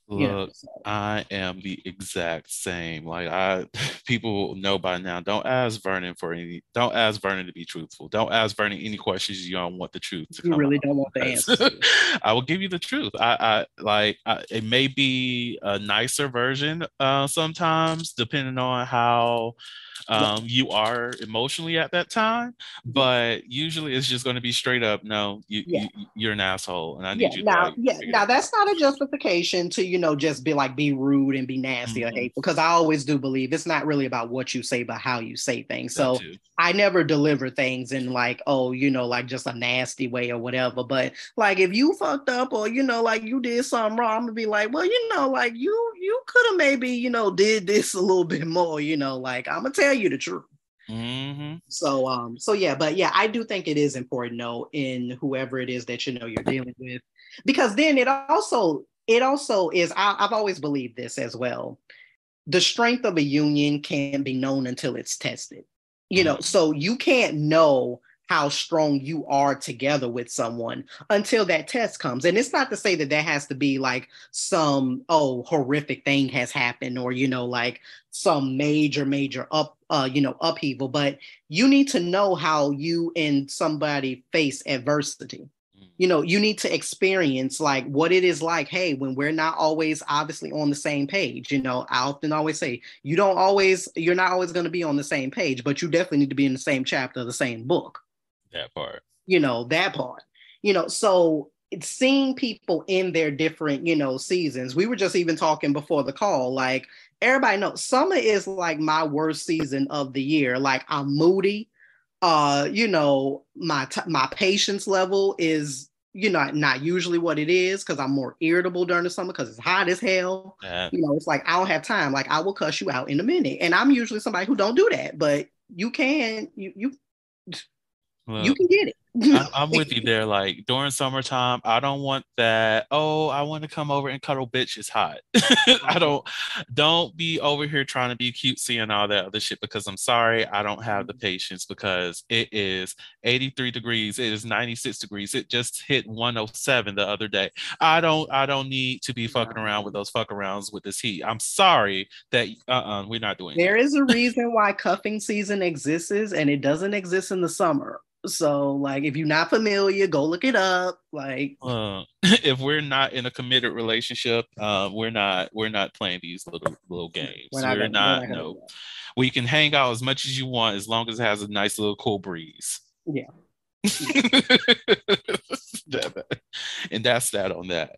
Look, So. I am the exact same. Like people know by now. Don't ask Vernon to be truthful. Don't ask Vernon any questions you don't want the truth to You come really out. don't want the Because answers to. I will give you the truth. It may be a nicer version sometimes, depending on how Yeah, you are emotionally at that time. yeah, But usually it's just going to be straight up, no, yeah. you're an asshole, and I Yeah, need you to now, like yeah, figure now that that's out. not a justification to, just be rude and be nasty or Mhm. hateful, because I always do believe it's not really about what you say, but how you say things. That So too. I never deliver things in like, oh, like just a nasty way or whatever. But like if you fucked up or, like you did something wrong, I'm gonna be like, well, like you could have maybe, did this a little bit more, like I'm gonna tell you the truth. Hmm. So yeah, but yeah, I do think it is important though in whoever it is that you're dealing with, because then it also is. I've always believed this as well. The strength of a union can't be known until it's tested. So you can't know how strong you are together with someone until that test comes. And it's not to say that has to be like some horrific thing has happened, or like some major upheaval, but you need to know how you and somebody face adversity. You need to experience like what it is like, hey, when we're not always obviously on the same page. I often always say you're not always going to be on the same page, but you definitely need to be in the same chapter of the same book. That part. That part. So it's seeing people in their different, seasons. We were just even talking before the call, like everybody knows summer is like my worst season of the year. Like I'm moody. My patience level is, not usually what it is, because I'm more irritable during the summer because it's hot as hell. That It's like I don't have time. Like I will cuss you out in a minute. And I'm usually somebody who don't do that, but you look, can get I'm it. with you there. Like during summertime, I don't want that. Oh, I want to come over and cuddle, bitch. It's hot. I don't be over here trying to be cutesy and all that other shit, because I'm sorry, I don't have the patience, because it is 83 degrees. It is 96 degrees. It just hit 107 the other day. I don't need to be fucking around with those fuck arounds with this heat. I'm sorry that we're not doing There that. is a reason why cuffing season exists, and it doesn't exist in the summer. So, like, if you're not familiar, go look it up. Like, If we're not in a committed relationship, we're not playing these little games. We're we're not. not gonna No, do we can hang out as much as you want, as long as it has a nice little cool breeze. that. Yeah, yeah. And that's that on that.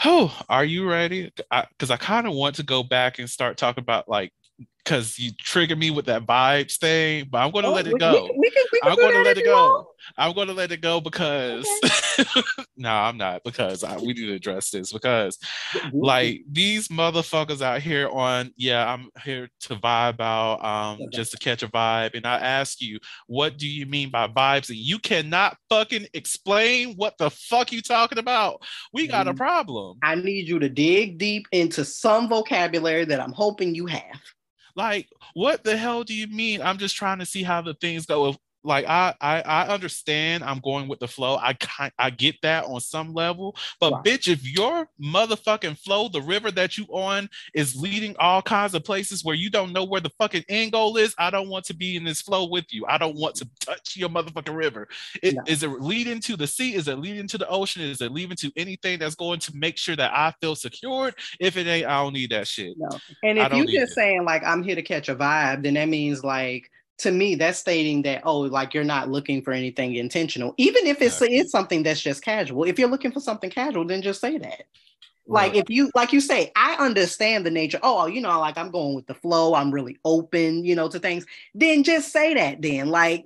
Oh, are you ready? Because I kind of want to go back and start talking about, like, because you triggered me with that vibes thing, but I'm going to Oh, let it we go. can we can we can I'm do going to that let if it you want. go. I'm going to let it go because Okay. no, I'm not because we need to address this because like these motherfuckers out here on I'm here to vibe out just to catch a vibe, and I ask you, what do you mean by vibes? And you cannot fucking explain what the fuck you talking about. We got a problem. I need you to dig deep into some vocabulary that I'm hoping you have. Like, what the hell do you mean? I'm just trying to see how the things go. Like, I understand. I'm going with the flow. I get that on some level, but Right. bitch, if your motherfucking flow, the river that you on, is leading all kinds of places where you don't know where the fucking end goal is, I don't want to be in this flow with you. I don't want to touch your motherfucking river. No. Is it leading to the sea? Is it leading to the ocean? Is it leading to anything that's going to make sure that I feel secured? If it ain't, I don't need that shit. No. And I if don't you need just it. saying like I'm here to catch a vibe, then that means like to me that's stating that like you're not looking for anything intentional. Even if it's something that's just casual. If you're looking for something casual, then just say that. Like if you like you say, I understand the nature. Oh, like I'm going with the flow. I'm really open, to things. Then just say that. Then like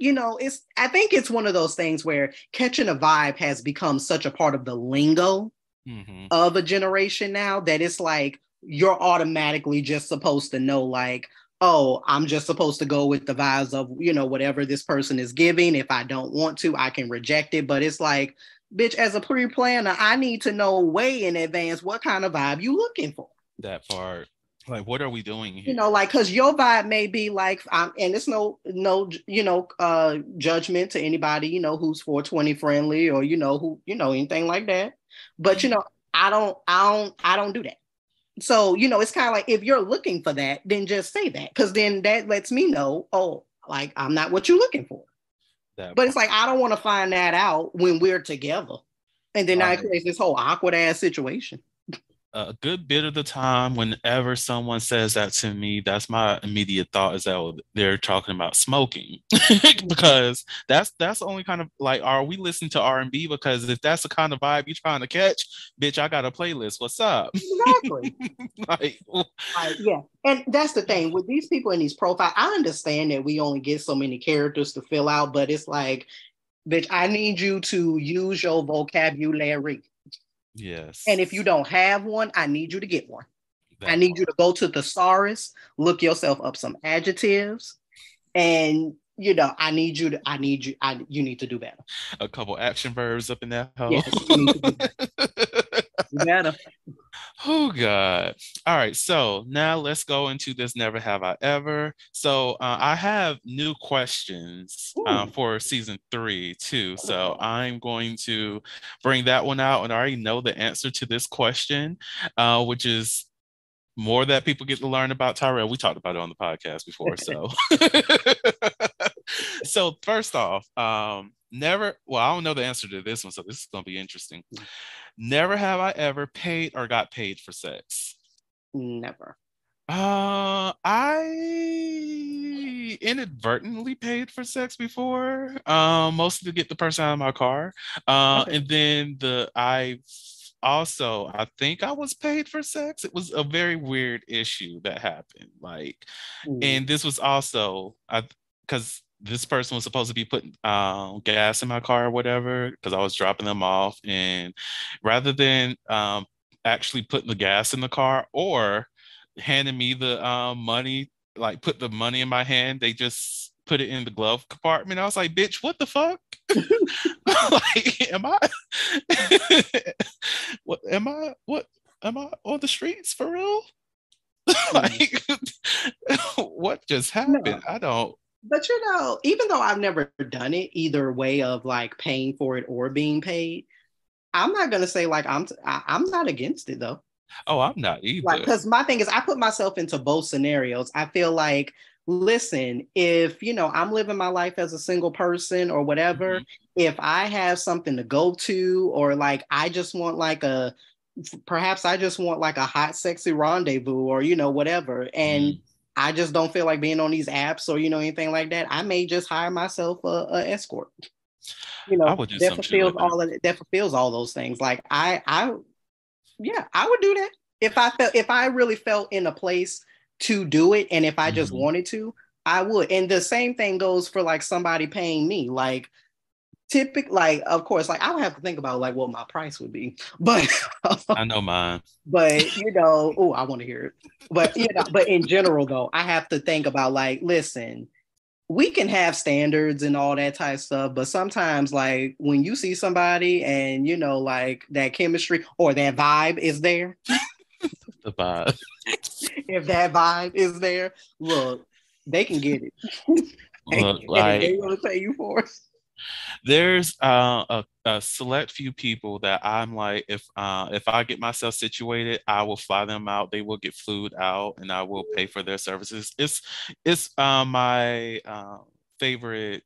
I think it's one of those things where catching a vibe has become such a part of the lingo of a generation now that it's like you're automatically just supposed to know like, oh, I'm just supposed to go with the vibes of, whatever this person is giving. If I don't want to, I can reject it. But it's like, bitch, as a pre-planner, I need to know way in advance what kind of vibe you looking for. That part. Like, what are we doing here? Like, because your vibe may be like, and it's no, judgment to anybody, who's 420 friendly or, who, anything like that. But, I don't do that. So, it's kind of like, if you're looking for that, then just say that. Because then that lets me know, oh, like, I'm not what you're looking for. But it's like, I don't want to find that out when we're together. And then I create this whole awkward ass situation. A good bit of the time, whenever someone says that to me, that's my immediate thought is that they're talking about smoking, because that's the only kind of like, are we listening to R&B? Because if that's the kind of vibe you're trying to catch, bitch, I got a playlist. What's up? Exactly. Like, yeah. And that's the thing with these people in these profiles. I understand that we only get so many characters to fill out, but it's like, bitch, I need you to use your vocabulary. Yes. And if you don't have one, I need you to get one. I need you to go to the thesaurus, look yourself up some adjectives, and you need to do better. A couple action verbs up in that hole. Yes, you need to do better. You better. Oh God. All right. So now let's go into this Never Have I Ever. So I have new questions for season 3 too. So I'm going to bring that one out, and I already know the answer to this question, which is more that people get to learn about Tyrell. We talked about it on the podcast before. So so first off, I don't know the answer to this one, so this is gonna be interesting. Never have I ever paid or got paid for sex. Never. I inadvertently paid for sex before, mostly to get the person out of my car. And then I think I was paid for sex. It was a very weird issue that happened. Like, and this was also because this person was supposed to be putting gas in my car or whatever, because I was dropping them off, and rather than actually putting the gas in the car or handing me the money, like put the money in my hand, they just put it in the glove compartment. I was like, bitch, what the fuck? Like, am I am I on the streets for real? Like, what just happened? No. I don't. But even though I've never done it either way of like paying for it or being paid, I'm not gonna say like I'm not against it though. Oh, I'm not either. Like, because my thing is, I put myself into both scenarios. I feel like, listen, if I'm living my life as a single person or whatever, if I have something to go to, or like I just want like perhaps I just want like a hot, sexy rendezvous or whatever, and I just don't feel like being on these apps or anything like that, I may just hire myself a escort. I would do that fulfills all those things. Like I would do that if I really felt in a place to do it, and if I just wanted to, I would. And the same thing goes for like somebody paying me. Like, typically, like, of course, like I would have to think about like what my price would be, but I know mine. but oh, I want to hear it. But but in general though, I have to think about like, listen, we can have standards and all that type of stuff, but sometimes like when you see somebody and like that chemistry or that vibe is there, The vibe. if that vibe is there, look, they can get it. And Look, if they like want to pay you for it. there's a select few people that I'm like, if I get myself situated, I will fly them out. They will get flued out, and I will pay for their services. It's my favorite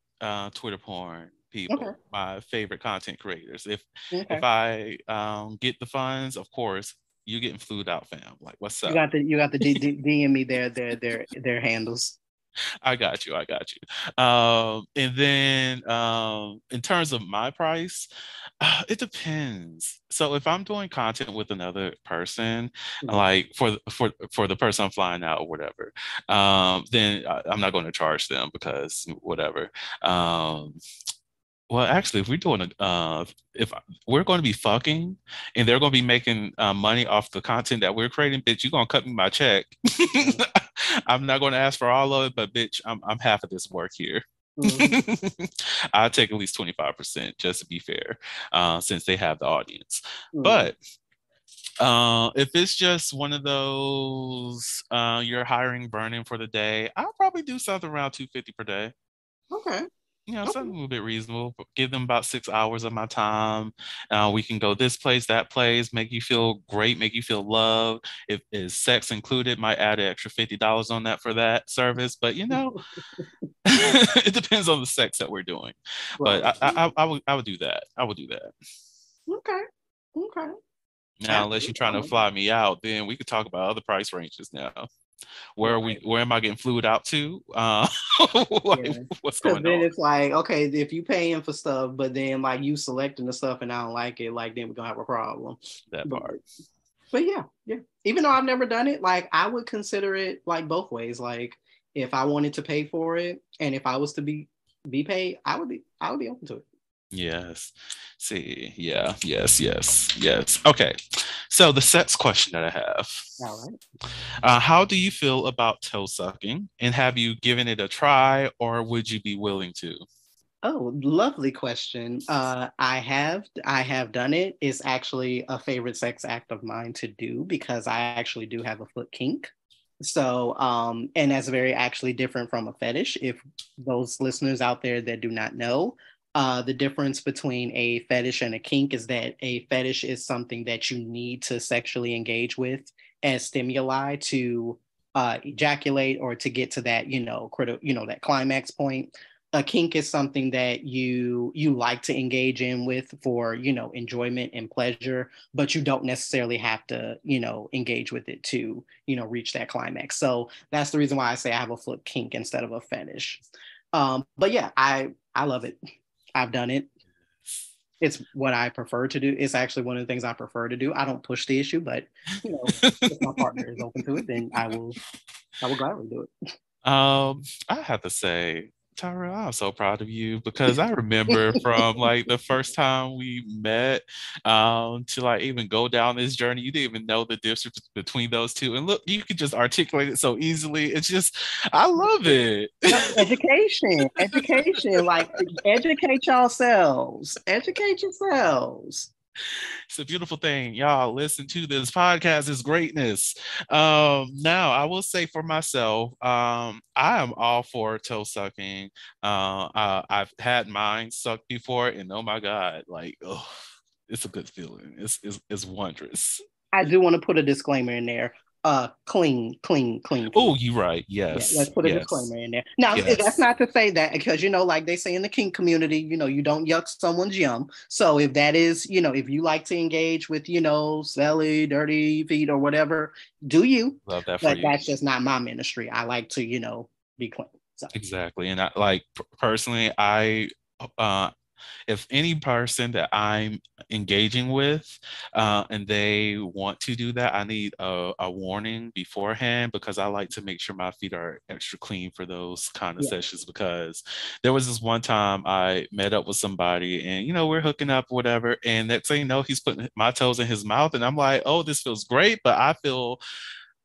Twitter porn Okay. people, my favorite content creators. If Okay. I get the funds, of course, you getting flued out, fam. Like, what's You up? got the DM me their handles. I got you. I got you. And then in terms of my price, it depends. So if I'm doing content with another person, Mhm. like for the person I'm flying out or whatever, then I'm not going to charge them because whatever. Um, well, actually, if we're doing if we're going to be fucking and they're going to be making money off the content that we're creating, bitch, you're going to cut me my check. I'm not going to ask for all of it, but bitch, I'm half of this work here. Mhm. I'll take at least 25% just to be fair, since they have the audience. Mhm. But if it's just one of those you're hiring burning for the day, I'll probably do something around 250 per day. Okay. Something Okay. a little bit reasonable. Give them about 6 hours of my time. We can go this place, that place, make you feel great, make you feel loved. If is sex included, might add an extra $50 on that for that service. But it depends on the sex that we're doing. But Right. I would do that. I would do that. Okay. Okay. Now, unless you're Absolutely. trying to fly me out, then we could talk about other price ranges now. Where are we? Right. Where am I getting flued out to? Like, Yeah. what's Because going then on? it's like, okay, if you paying for stuff, but then like you selecting the stuff and I don't like it, like then we're gonna have a problem. That But part. but yeah, yeah. Even though I've never done it, like I would consider it like both ways. Like if I wanted to pay for it and if I was to be paid, I would be open to it. Yes. See, yeah, yes, yes, yes. Okay. So the sex question that I have. All right. How do you feel about toe sucking? And have you given it a try or would you be willing to? Oh, lovely question. I have done it. It's actually a favorite sex act of mine to do because I actually do have a foot kink. So, and that's very actually different from a fetish. If those listeners out there that do not know, the difference between a fetish and a kink is that a fetish is something that you need to sexually engage with as stimuli to ejaculate or to get to that, that climax point. A kink is something that you like to engage in with for enjoyment and pleasure, but you don't necessarily have to engage with it to reach that climax. So that's the reason why I say I have a foot kink instead of a fetish. But yeah, I love it. I've done it. It's what I prefer to do. It's actually one of the things I prefer to do. I don't push the issue, but if my partner is open to it, then I will gladly do it. I have to say, Tyra, I'm so proud of you because I remember from like the first time we met to like even go down this journey, you didn't even know the difference between those two. And look, you could just articulate it so easily. It's just, I love it. No, education, like educate yourselves, educate yourselves. It's a beautiful thing. Y'all listen to this podcast is greatness. Now I will say for myself, I am all for toe sucking. I've had mine sucked before, and oh my God, like, oh, it's a good feeling. It's wondrous. I do want to put a disclaimer in there. Clean, clean, clean. Oh, you're right. Yeah, Yes. let's put a Yes. disclaimer in there. Now, that's Yes. not to say that because like they say in the kink community, you don't yuck someone's yum. So if that is, if you like to engage with, smelly, dirty feet or whatever, do you? Love that for But you. that's just not my ministry. I like to, be clean. So Exactly. And I like personally, I if any person that I'm engaging with and they want to do that, I need a warning beforehand because I like to make sure my feet are extra clean for those kind of Yeah. sessions. Because there was this one time I met up with somebody and, you know, we're hooking up, whatever. And next thing you know, he's putting my toes in his mouth. And I'm like, oh, this feels great. But I feel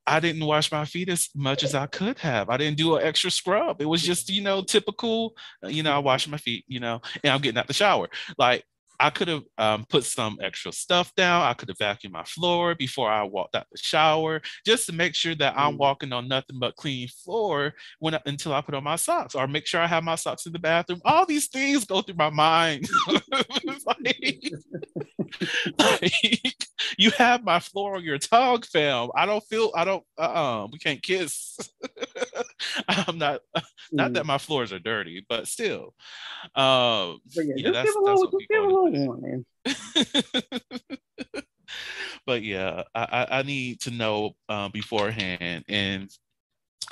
I didn't wash my feet as much as I could have. I didn't do an extra scrub. It was just, you know, typical, you know, I wash my feet, you know, and I'm getting out the shower. Like I could have put some extra stuff down. I could have vacuumed my floor before I walked out the shower, just to make sure that I'm walking on nothing but clean floor until I put on my socks, or make sure I have my socks in the bathroom. All these things go through my mind. like, like, you have my floor on your tongue, fam. We can't kiss. I'm not that my floors are dirty, but still. But yeah, Yeah, just give a that's little, what just we give a going little with. warning. But yeah, I need to know beforehand. And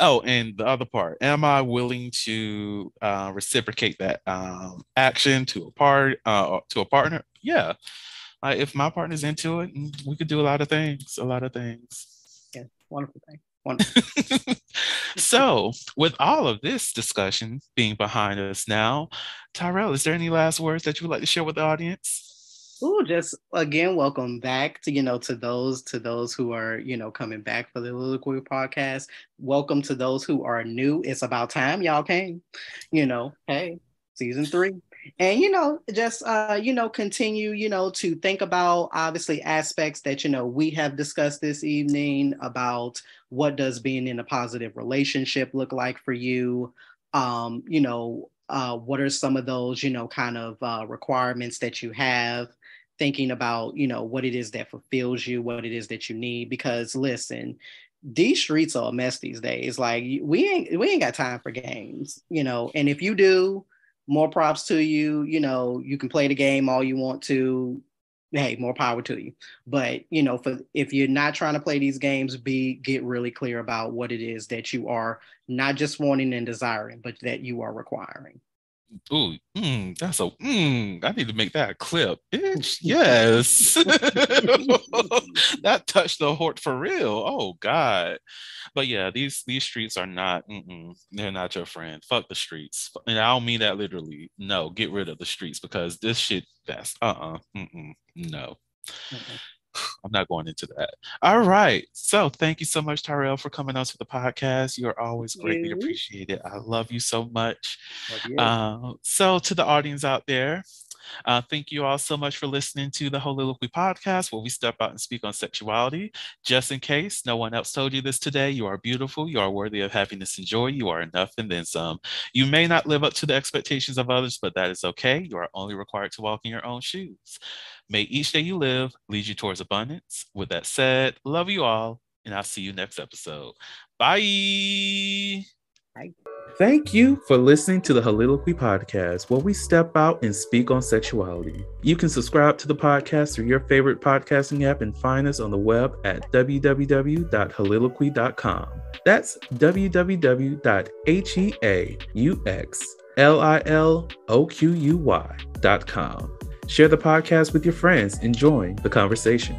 oh, and the other part, am I willing to reciprocate that action to a partner? Yeah. If my partner's into it, we could do a lot of things, a lot of things. Yeah, wonderful thing. Wonderful. So, with all of this discussion being behind us now, Tyrell, is there any last words that you would like to share with the audience? Ooh, just again, welcome back to those who are coming back for the Liloquy podcast. Welcome to those who are new. It's about time y'all came. Hey, season 3, and just continue to think about obviously aspects that we have discussed this evening about what does being in a positive relationship look like for you. What are some of those kind of requirements that you have, thinking about what it is that fulfills you, what it is that you need. Because listen, these streets are a mess these days. Like we ain't got time for games, and if you do, more props to you. You can play the game all you want to. Hey, more power to you. But if you're not trying to play these games, get really clear about what it is that you are not just wanting and desiring, but that you are requiring. Ooh, I need to make that a clip. Bitch, yes. That touched the heart for real. Oh God. But yeah, these streets are not, they're not your friend. Fuck the streets. And I don't mean that literally. No, get rid of the streets because this shit, that's no. Mhm. I'm not going into that. All right. So thank you so much, Tyrell, for coming on to the podcast. You're always greatly You. appreciated. I love you so much. Love you. So to the audience out there, thank you all so much for listening to the Holiloquy podcast, where we step out and speak on sexuality. Just in case no one else told you this today, you are beautiful, you are worthy of happiness and joy, you are enough and then some. You may not live up to the expectations of others, but that is okay. You are only required to walk in your own shoes. May each day you live lead you towards abundance. With that said, love you all, and I'll see you next episode. Bye. Bye. Thank you for listening to the Holiloquy podcast, where we step out and speak on sexuality. You can subscribe to the podcast through your favorite podcasting app and find us on the web at www.holiloquy.com. That's www.heauxliloquy.com. Share the podcast with your friends and join the conversation.